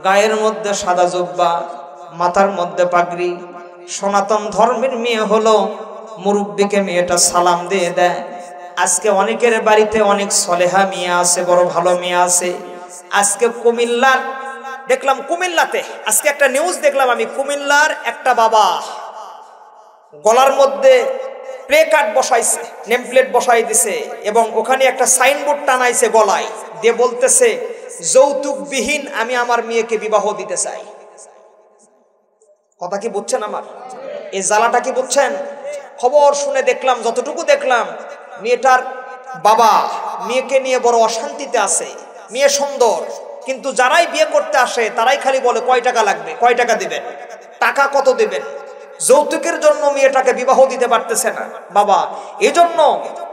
গায়ের মধ্যে সাদা জুব্বা, মাথার মধ্যে পাগড়ি, সনাতন ধর্মের মেয়ে হলো। মুরব্বিকে মেয়েটা সালাম দিয়ে দেয়। আজকে অনেকের বাড়িতে অনেক সলেহা মেয়ে আছে, বড় ভালো মেয়ে আছে। আজকে কুমিল্লার দেখলাম, কুমিল্লাতে আজকে একটা নিউজ দেখলাম আমি, কুমিল্লার একটা বাবা গলার মধ্যে প্লে কার্ড বসাইছে, নেম প্লেট বসাই দিছে, এবং ওখানে একটা সাইনবোর্ড টানাইছে গলায় দিয়ে, বলতেছে যৌতুকবিহীন আমি আমার মেয়েকে বিবাহ দিতে চাই। কথা কি বুঝছেন আমার? এই জ্বালাটা কি বুঝছেন? খবর শুনে দেখলাম, যতটুকু দেখলাম, মেয়েটার বাবা মেয়েকে নিয়ে বড় অশান্তিতে আছে। মেয়ে সুন্দর, কিন্তু যারাই বিয়ে করতে আসে তারাই খালি বলে কয় টাকা লাগবে, কয় টাকা দিবেন, টাকা কত দিবেন। যৌতুকের জন্য মেয়েটাকে বিবাহ দিতে পারতেছে না বাবা। এজন্য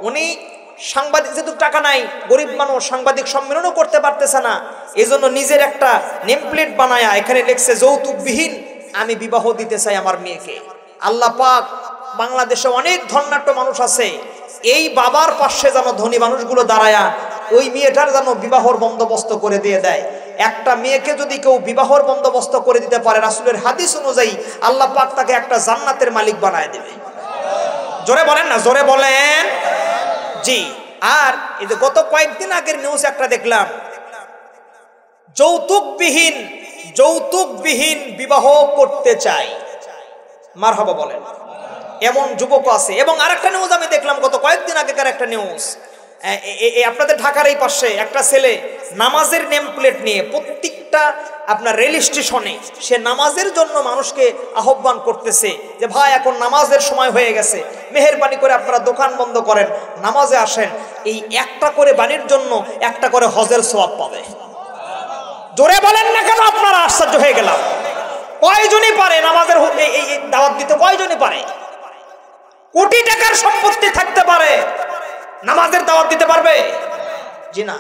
উনি সাংবাদিক, যেহেতু টাকা নাই, গরিব মানুষ, সাংবাদিক সম্মেলনও করতে পারতেছে না, এজন্য নিজের একটা নেম প্লেট বানায়া এখানে লিখছে যৌতুকবিহীন আমি বিবাহ দিতে চাই আমার মেয়েকে। আল্লাহ পাক বাংলাদেশে অনেক ধনাঢ্য মানুষ আছে, এই বাবার পাশে যেন ধনী মানুষগুলো দাঁড়ায়া ওই মেয়েটার যেন বিবাহর বন্দোবস্ত করে দিয়ে দেয়। একটা মেয়েকে যদি কেউ বিবাহর বন্দোবস্ত করে দিতে পারে, রাসূলের হাদিস অনুযায়ী আল্লাহ পাক তাকে একটা জান্নাতের মালিক বানায় দেবে। জোরে বলেন না, জোরে বলেন। জি। আর এই যে গত কয়েকদিন আগের নিউজ একটা দেখলাম, যৌতুকবিহীন বিবাহ করতে চাই, মারহাবা বলেন, এমন যুবক আছে। এবং আরেকটা নিউজ আমি দেখলাম গত কয়েকদিন আগেকার একটা নিউজ, আপনাদের ঢাকার এই পাশে একটা ছেলে নামাজের নেম প্লেট নিয়ে প্রত্যেকটা আপনার রেল স্টেশনে সে নামাজের জন্য মানুষকে আহ্বান করতেছে যে ভাই এখন নামাজের সময় হয়ে গেছে, মেহেরবানি করে আপনারা দোকান বন্ধ করেন, নামাজে আসেন। এই একটা করে বাণীর জন্য একটা করে হজের সওয়াব পাবে। জোরে বলেন না কেন? আপনারা আশ্চর্য হয়ে গেলাম। কয়জনই পারে নামাজের এই দাওয়াত দিতে? কয়জনই পারে? কোটি টাকার সম্পত্তি থাকতে পারে, নামাজের দাওয়াত দিতে পারবে? জি না।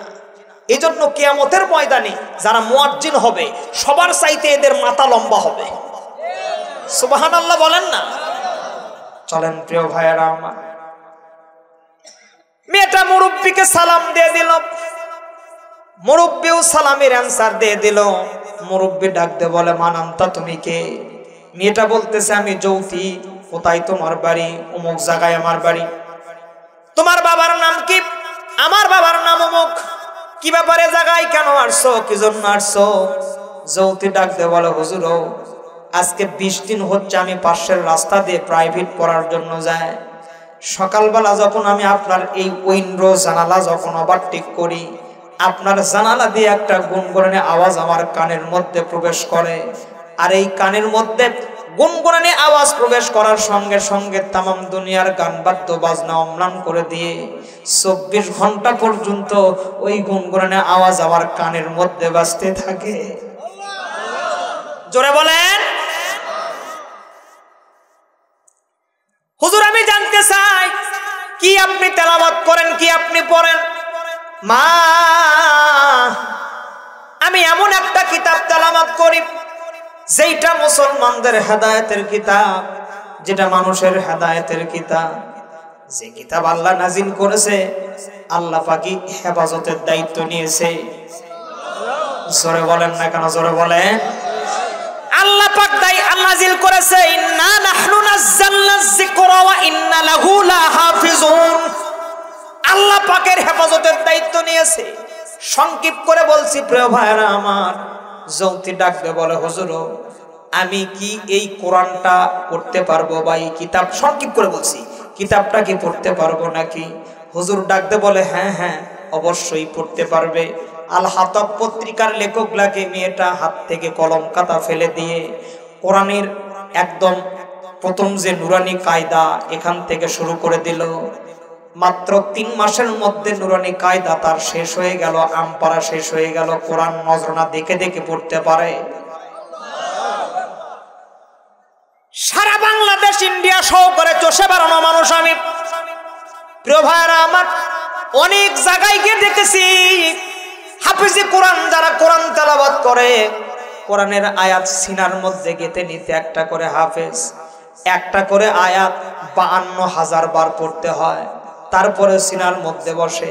এই জন্য কিয়ামতের ময়দানে যারা মুয়াজ্জিন হবে সবার চাইতে এদের মাথা লম্বা হবে। সুবহানাল্লাহ বলেন না? চলেন প্রিয় ভাইয়েরা আমার, মেয়েটা মুরব্বিকে সালাম দিয়ে দিল, মুরব্বিও সালামের অ্যান্সার দিয়ে দিল। মুরব্বি ডাক দিয়ে বলে, মানান্তা তুমি কে? মেয়েটা বলতেছে, আমি জ্যোতি। কোথায় তোমার বাড়ি? অমুক জায়গায় আমার বাড়ি। তোমার বাবার নাম কি? আমার বাবার নাম অমুক। কি ব্যাপারে জায়গায় কেন আসছো, কি জন্য আসছো? জ্যোতি ডাক দিয়ে বলে, হুজুর আজকে 20 দিন হচ্ছে আমি পাশের রাস্তা দিয়ে প্রাইভেট পড়ার জন্য যাই। সকালবেলা যখন আমি আপনার এই উইন্ডো জানালা যখন ওভারটেক করি, আপনার জানালা দিয়ে একটা গুনগুনানি আওয়াজ আমার কানের মধ্যে প্রবেশ করে। আর এই কানের মধ্যে গুনগুনানি আওয়াজ প্রবেশ করার সঙ্গে সঙ্গে তামাম দুনিয়ার গান বাদ্য বাজনা অম্লান করে দিয়ে 24 ঘন্টা পর্যন্ত ওই গুনগুনানি আওয়াজ আমার কানের মধ্যে বাজতে থাকে। জোরে বলেন। হুজুর আমি জানতে চাই কি আপনি তেলাওয়াত করেন, কি আপনি পড়েন? মা, আমি এমন একটা কিতাব তেলাওয়াত করি যেটা মুসলমানদের হেদায়েতের কিতাব, যেটা মানুষের হেদায়েতের কিতাব, যে কিতাব আল্লাহ নাজিল করেছে, আল্লাহ পাকই হেফাজতের দায়িত্ব নিয়েছে। জোরে বলেন না কেন? জোরে বলেন। আল্লাহ পাক নাজিল করেছে, ইন্না নাহনু নাযালনায যিকরা ওয়া ইন্না লাহু লাহাফিজুন। আল্লাহ পাকের হেফাজতের দায়িত্ব নিয়েছে। সংক্ষিপ্ত করে বলছি প্রিয় ভাইরা আমার, জ্যোতি ডাকবে বলে, হুজুর আমি কি এই কোরআনটা পড়তে পারবো? বা এই কিতাব, সংক্ষিপ্ত করে বলছি, কিতাবটা কি পড়তে পারবো নাকি? হুজুর ডাকতে বলে, হ্যাঁ হ্যাঁ অবশ্যই পড়তে পারবে। আল হাতাব পত্রিকার লেখক লাগে মেয়েটা হাত থেকে কলম কাতা ফেলে দিয়ে কোরআনের একদম প্রথম যে নুরানি কায়দা এখান থেকে শুরু করে দিল। মাত্র 3 মাসের মধ্যে নুরানি কায়দা তার শেষ হয়ে গেল, আমপারা শেষ হয়ে গেল। কোরআন নজরানা দেখে দেখে পড়তে পারে। সারা বাংলাদেশ ইন্ডিয়া সহ করে চষে বেড়ানো মানুষ আমি। প্রিয় ভাইরা আমার, অনেক জায়গায় গিয়ে দেখেছি হাফিজি কোরআন যারা কোরআন তেলাওয়াত করে, কোরআনের আয়াত সিনার মধ্যে গেঁথে নিতে একটা করে হাফেজ একটা করে আয়াত 52,000 বার পড়তে হয়, তারপরে সিনার মধ্যে বসে।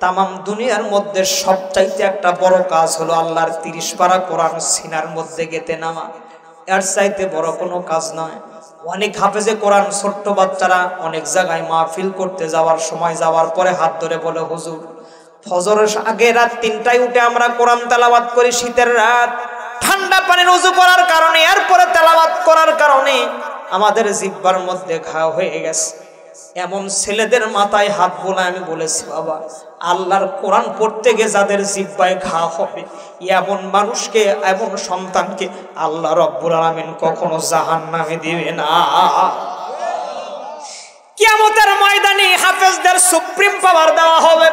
তামাম দুনিয়ার মধ্যে সবচাইতে একটা বড় কাজ হলো আল্লাহর 30 পারা কোরআন সিনার মধ্যে গেঁথে নামা। এর চাইতে বড় কোনো কাজ নয়। অনেক হাফেজে কোরআন ছোট্ট বাচ্চারা অনেক জায়গায় মাহফিল করতে যাওয়ার সময় যাওয়ার পরে হাত ধরে বলে, হুজুর ফজরের আগে রাত 3টায় উঠে আমরা কোরআন তেলাওয়াত করি, শীতের রাত, ঠান্ডা পানির ওযু করার কারণে, এরপরে তেলাওয়াত করার কারণে আমাদের জিহ্বার মধ্যে ঘা হয়ে গেছে। এমন ছেলেদের মাথায় হাত বোলায় আমি বলেছি, বাবা আল্লাহর কোরআন পড়তে গিয়ে যাদের জিহ্বায় ঘা হবে, এমন মানুষকে, এমন সন্তানকে আল্লাহ রব্বুল আলামিন কখনো জাহান্নামে দিবে না। কিয়ামতের ময়দানে হাফেজদের সুপ্রিম পাওয়ার দেওয়া হবে।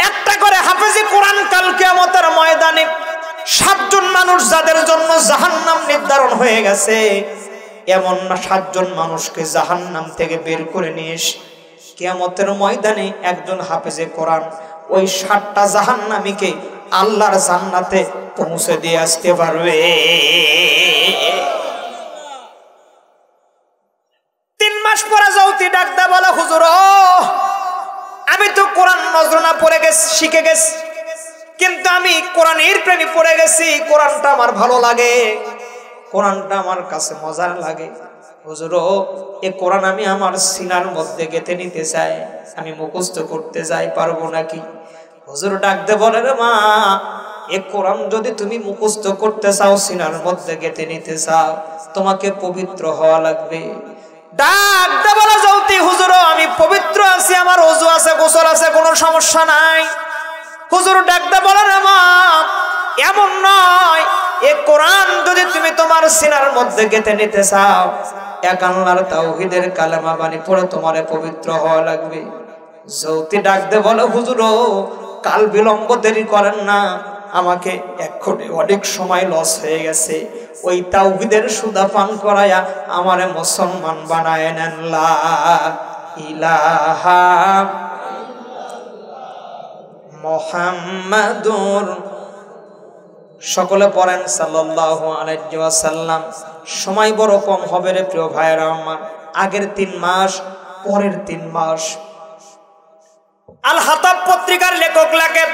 একটা করে হাফেজি কোরআন কাল কিয়ামতের ময়দানে 7 জন মানুষ যাদের জন্য জাহান্নাম নির্ধারণ হয়ে গেছে, এমন 7 জন মানুষকে জাহান্নাম থেকে বের করে নিয়ে এসে কিয়ামতের ময়দানে একজন হাফেজে কোরআন ওই 7টা জাহান্নামীকে আল্লাহর জান্নাতে পৌঁছে দিয়ে আসতে পারবে। 3 মাস পরে জ্যোতি ডাকতে বলে, হুজুর আমি তো কোরআন নজরানা পড়ে গেছি, শিখে গেছি, কিন্তু আমি কোরআনের প্রেমে পড়ে গেছি। কোরআনটা আমার ভালো লাগে, কোরআনটা আমার কাছে মজার লাগে। হুজুর এই কোরআন আমি আমার সিনার মধ্যে গেঁথে নিতে চাই, আমি মুখস্থ করতে যাই, পারবো নাকি? হুজুর ডাকতে বলে, রে মা এই কোরআন যদি তুমি মুখস্থ করতে চাও, সিনার মধ্যে গেঁথে নিতে চাও, তোমাকে পবিত্র হওয়া লাগবে। ডাকতে বলে জ্যোতি, হুজুর আমি পবিত্র আছি, আমার ওযু আছে, গোসল আছে, কোনো সমস্যা নাই। হুজুর ডাকতে বলে, রে মা এমন নয়, এই কোরআন যদি তুমি তোমার সিনার মধ্যে গেঁথে নিতে চাও, এক আল্লাহর তাওহীদের কালেমা বাণী পড়ে তোমারে পবিত্র হওয়া লাগবে। যৌতি ডাক দে বলে, হুজুর কাল বিলম্ব দেরি করেন না, আমাকে এক্ষুনি অনেক সময় লস হয়ে গেছে, ওই তাওহীদের সুদা পান করায়া আমারে মুসলমান বানায় নেন। লা ইলাহা মুহাম্মাদুর, সকলে পড়েন সাল্লাল্লাহু আলাইহি ওয়াসাল্লাম। সময় বড় কম হবে রে প্রিয় ভাইরা আমার, আগের 3 মাস পরের 3 মাস। আল হাতাব পত্রিকার লেখক লেখে,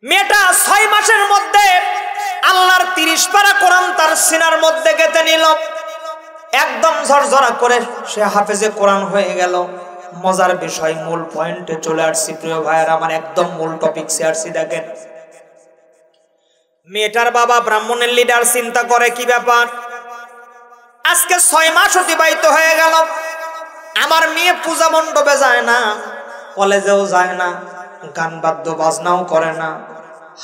মেয়েটা 6 মাসের মধ্যে আল্লাহর 30 পারা কোরআন তার সিনার মধ্যে গেঁথে নিল, একদম ঝরঝরা করে সে হাফেজে কোরআন হয়ে গেল। মজার বিষয়, মূল পয়েন্টে চলে আসছি প্রিয় ভাইয়ের আমার, একদম মূল টপিকসে আসছি। দেখেন, মেয়েটার বাবা ব্রাহ্মণের লিডার, চিন্তা করে কি ব্যাপার, আজকে 6 মাস অতিবাহিত হয়ে গেল, আমার মেয়ে পূজা মণ্ডপে যায় না, কলেজেও যায় না, গান বাদ্য বাজনাও করে না,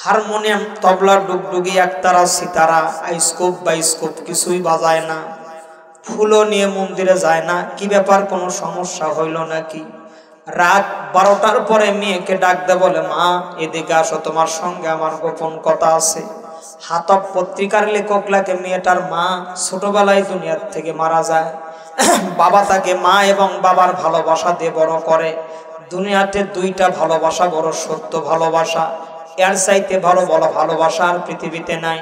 হারমোনিয়াম তবলা ডুগডুগি একতারা সিতারা আইস্কোপ বাইস্কোপ কিছুই বাজায় না, ফুলও নিয়ে মন্দিরে যায় না, কি ব্যাপার কোনো সমস্যা হইল নাকি? রাত 12টার পরে মেয়েকে ডাক দে বলে, মা এদিকে আসো, তোমার সঙ্গে আমার গোপন কথা আছে। হাতাব পত্রিকার লেখক লাগে, মেয়েটার মা ছোটবেলায় দুনিয়ার থেকে মারা যায়, বাবা তাকে মা এবং বাবার ভালোবাসা দিয়ে বড় করে। দুনিয়াতে 2টা ভালোবাসা বড় সত্য ভালোবাসা, এর চাইতে ভালো ভালোবাসা আর পৃথিবীতে নাই।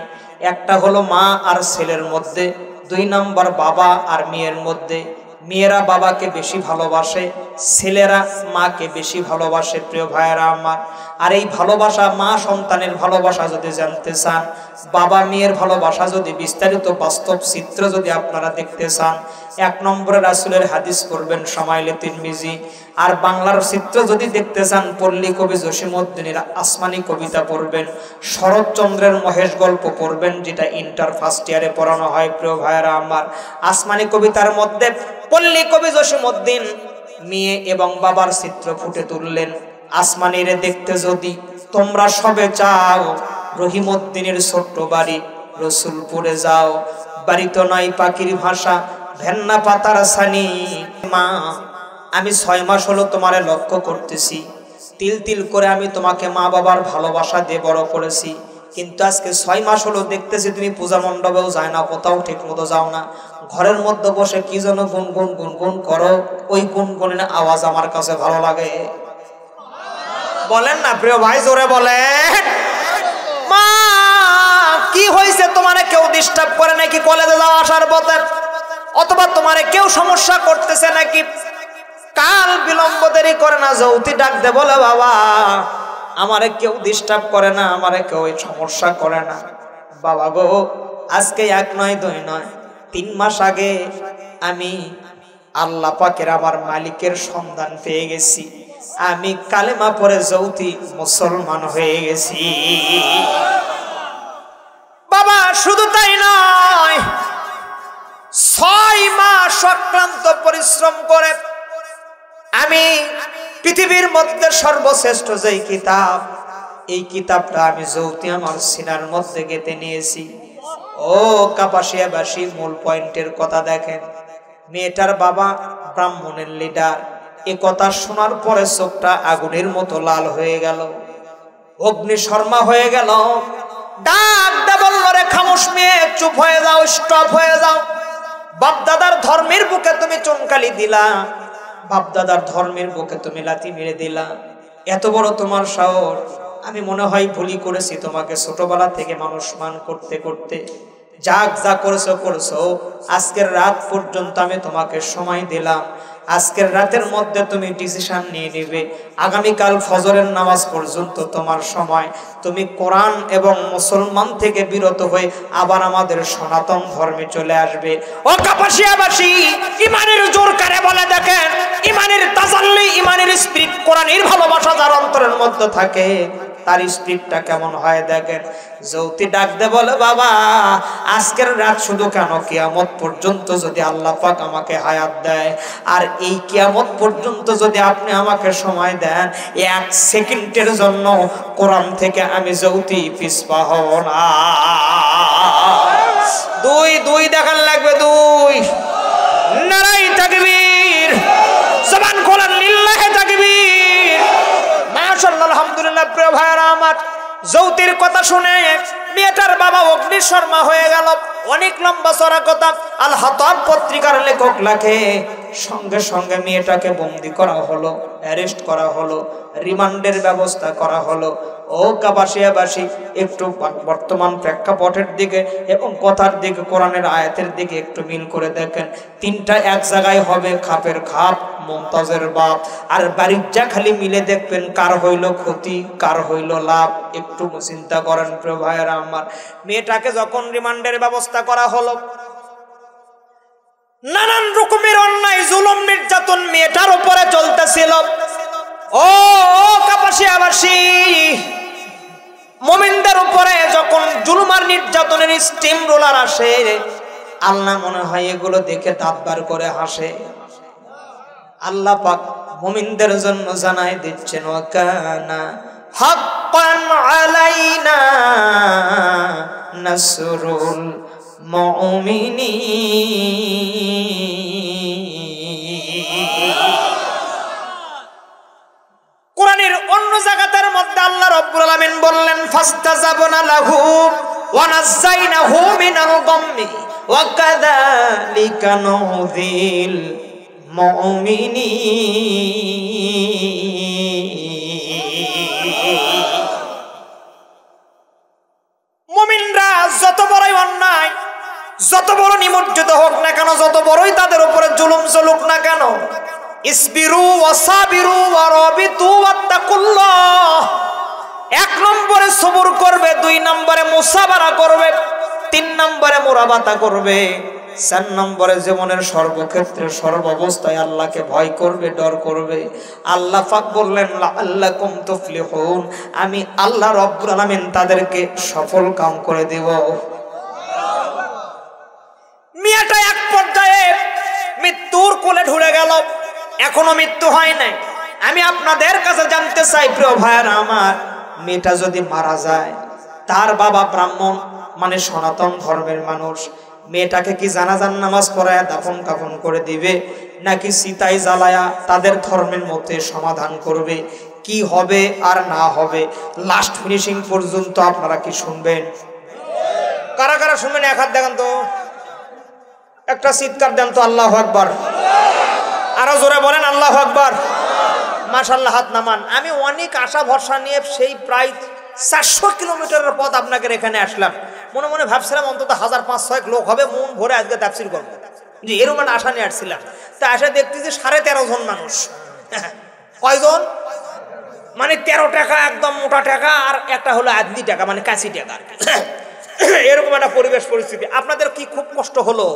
একটা হলো মা আর ছেলের মধ্যে, 2 নম্বর বাবা আর মেয়ের মধ্যে। মেয়েরা বাবাকে বেশি ভালোবাসে, ছেলেরা মাকে বেশি ভালোবাসে প্রিয় ভাইয়েরা আমার। আর এই ভালোবাসা, মা সন্তানের ভালোবাসা যদি জানতে চান, বাবা মেয়ের ভালোবাসা যদি বিস্তারিত বাস্তব চিত্র যদি আপনারা দেখতে চান, 1 নম্বরে রাসূলের হাদিস পড়বেন শামাইলে তিরমিজি। আর বাংলার চিত্র যদি দেখতে চান, পল্লী কবি জসিমউদ্দিনের আসমানি কবিতা পড়বেন, শরৎচন্দ্রের মহেশ গল্প পড়বেন, যেটা ইন্টার ফার্স্ট ইয়ারে পড়ানো হয় প্রিয় ভাইয়েরা আমার। আসমানি কবিতার মধ্যে পল্লী কবি জসিমউদ্দিন মেয়ে এবং বাবার চিত্র ফুটে তুললেন। আসমানিরে দেখতে যদি তোমরা সবে চাও, রহিমউদ্দিনের ছোট্ট বাড়ি রসুলপুরে যাও, বাড়িতে নাই পাখির ভাষা, ভেন্না পাতার ছানি। মা আমি 6 মাস হলো তোমারে লক্ষ্য করতেছি, তিল তিল করে আমি তোমাকে মা বাবার ভালোবাসা দিয়ে বড় করেছি, কিন্তু আজকে 6 মাস হলো দেখতেছি তুমি পূজা মণ্ডপেও যায় না, কোথাও ঠিক মতো যাও না, ঘরের মধ্যে বসে কি যেন গুনগুন গুনগুন করো, ওই গুনগুনের আওয়াজ আমার কাছে ভালো লাগে। বলেন না প্রিয় ভাই, জোরে বলেন। মা কি হয়েছে, তোমারে কেউ ডিস্টার্ব করে নাকি কলেজে যাওয়া আসার পথে, অথবা তোমারে কেউ সমস্যা করতেছে নাকি? কাল বিলম্ব দেরি করে না, যৌতি ডাক দে বলে, বাবা আমারে কেউ ডিস্টার্ব করে না, আমারে কেউ সমস্যা করে না। বাবা গো, আজকে 1 নয় 2 নয় 3 মাস আগে আমি আল্লাহ পাকের আমার মালিকের সন্ধান পেয়ে গেছি, আমি কালেমা পড়ে যৌতি মুসলমান হয়ে গেছি। বাবা শুধু তাই নয়, 6 মাস অক্লান্ত পরিশ্রম করে আমি পৃথিবীর মধ্যে সর্বশ্রেষ্ঠ যেই কিতাব, এই কিতাবটা আমি যৌতি আমার সিনার মধ্যে গেঁথে নিয়েছি। ও কাপাসিয়াবাসী, মূল পয়েন্টের কথা দেখেন। মেয়েটার বাবা ব্রাহ্মণের লিডার, এ কথা শোনার পরে চোখটা আগুনের মতো লাল হয়ে গেল, অগ্নি শর্মা হয়ে গেল। ডাক দে বলল, রে খামোশ মেয়ে, চুপ হয়ে যাও, স্টপ হয়ে যাও। বাপদাদার ধর্মের বুকে তুমি চুনকালি দিলা, বাপদাদার ধর্মের বুকে তুমি লাথি মেরে দিলা, এত বড় তোমার সাহস। আমি মনে হয় ভুলই করেছি, তোমাকে ছোটবেলা থেকে মানুষ মান করতে করতে যাক যা করেছো করেছো, আজকের রাত পর্যন্ত আমি তোমাকে সময় দিলাম, আজকের রাতের মধ্যে তুমি ডিসিশন নিয়ে নেবে, আগামীকাল ফজরের নামাজ পর্যন্ত তোমার সময়, তুমি কোরআন এবং মুসলমান থেকে বিরত হয়ে আবার আমাদের সনাতন ধর্মে চলে আসবে। ও কাপাসিয়াবাসী, ইমানের জোর কারে বলে দেখেন, ইমানের তাজাল্লি, ইমানের স্পিরিট, কোরআনের ভালোবাসা যার অন্তরের মধ্যে থাকে, তার স্পিডটা কেমন হয় দেখেন। যৌতি ডাক দে বলে, বাবা আজকের রাত শুধু কেন, কিয়ামত পর্যন্ত যদি আল্লাহ পাক আমাকে হায়াত দেয়, আর এই কিয়ামত পর্যন্ত যদি আপনি আমাকে সময় দেন, 1 সেকেন্ডের জন্য কোরআন থেকে আমি যৌতি পিছপা হব না। দুই দেখান লাগবে, 2 নারাই তাকবীর, জবান খোলেন লিল্লাহি তাকবীর, মাশাআল্লাহ আলহামদুলিল্লাহ। প্রিয় ভাইরা আমার, যৌতির কথা শুনে মেয়েটার বাবা অগ্নিশর্মা হয়ে গেল। অনেক লম্বা চড়া কথা। আল হাতাব পত্রিকার লেখক লেখে, সঙ্গে সঙ্গে মেয়েটাকে বন্দি করা হলো, অ্যারেস্ট করা হলো, রিমান্ডের ব্যবস্থা করা হলো। ও কাবাসিয়াবাসী, একটু বর্তমান প্রেক্ষাপটের দিকে এবং কথার দিকে, কোরআনের আয়াতের দিকে একটু মিল করে দেখেন। 3টা এক জায়গায় হবে, খাপের খাপ, মুমতাজের বাপ। আর বাড়ির যা খালি মিলে দেখবেন কার হইল ক্ষতি, কার হইল লাভ। একটু চিন্তা করেন প্রিয় ভাইয়েরা আমার। মেয়েটাকে যখন রিমান্ডের ব্যবস্থা করা হলো, নানান রকমের অন্যায় জুলুম নির্যাতন মেয়েটার উপরে চলতেছিল। ও কাপাসিয়াবাসী, মুমিনদের উপরে যখন জুলুম আর নির্যাতনের স্টিম রোলার আসে, আল্লাহ মনে হয় এগুলো দেখে দাঁত বার করে হাসে। আল্লাহ পাক মুমিনদের জন্য জানাই দিচ্ছেন, ওয়াকানা হাক্কান আলাইনা নাসরুল মুমিনিন। কোরআনের অন্য জায়গাটার মধ্যে আল্লাহ রাব্বুল আলামিন বললেন, ফাস্তাজাবনা লাহু ওয়া নাযাইনাহু মিনাল গাম্মি ওয়া কাযালিকা নুযিল মুমিনিন। মুমিনরা যত বড়ই অন্যায়, যত বড় নিমজ্জিত হোক না কেন, যত বড়ই তাদের উপরে জুলুম চলুক না কেন, ইসবিরু ওয়াসাবিরু ওয়ারাবিতু ওয়াত্তাকুল্লাহ। 1 নম্বরে সবর করবে, 2 নম্বরে মুসাবারা করবে, 3 নম্বরে মুরাবাতা করবে, 4 নম্বরে জীবনের সর্বক্ষেত্রে সর্বাবস্থায় আল্লাহকে ভয় করবে, ডর করবে। আল্লাহ পাক বললেন, লাআল্লাকুম তুফলিহুন, আমি আল্লাহ রাব্বুল আলামিন তাদেরকে সফল কাম করে দেব। মিয়াটা এক পর্যায়ে মৃত্যুর কোলে ঢুলে গেল, এখনো মৃত্যু হয় নাই। আমি আপনাদের কাছে জানতে চাই প্রিয় ভাইরা আমার, মেয়েটা যদি মারা যায়, তার বাবা ব্রাহ্মণ মানে সনাতন ধর্মের মানুষ, মেয়েটাকে কি জানাজার নামাজ পড়ায় দাফন কাফন করে দিবে, নাকি চিতায় জ্বালায়া তাদের ধর্মের মতে সমাধান করবে? কি হবে আর না হবে লাস্ট ফিনিশিং পর্যন্ত আপনারা কি শুনবেন? কারা কারা শুনবেন? 1 হাত দেখান তো, একটা চিৎকার দেন তো, আল্লাহু আকবার। আরো জোরে বলেন আল্লাহু আকবার। মাশাআল্লাহ, হাত নামান। আমি অনেক আশা ভরসা নিয়ে সেই প্রায় 400 কিলোমিটারের পথ আপনাদের এখানে আসলাম। মনে মনে ভাবছিলাম অন্তত 1000-500 লোক হবে, মন ভরে আজকে তাফসীর করব, যে এরকম একটা আশা নিয়ে আসছিলাম। তা আসা দেখতেছি 13.5 জন মানুষ। কয়জন? মানে 13 টাকা একদম মোটা টাকা, আর একটা হলো আদি টাকা মানে কাঁচি টাকা। এরকম একটা পরিবেশ পরিস্থিতি। আপনাদের কি খুব কষ্ট হলো?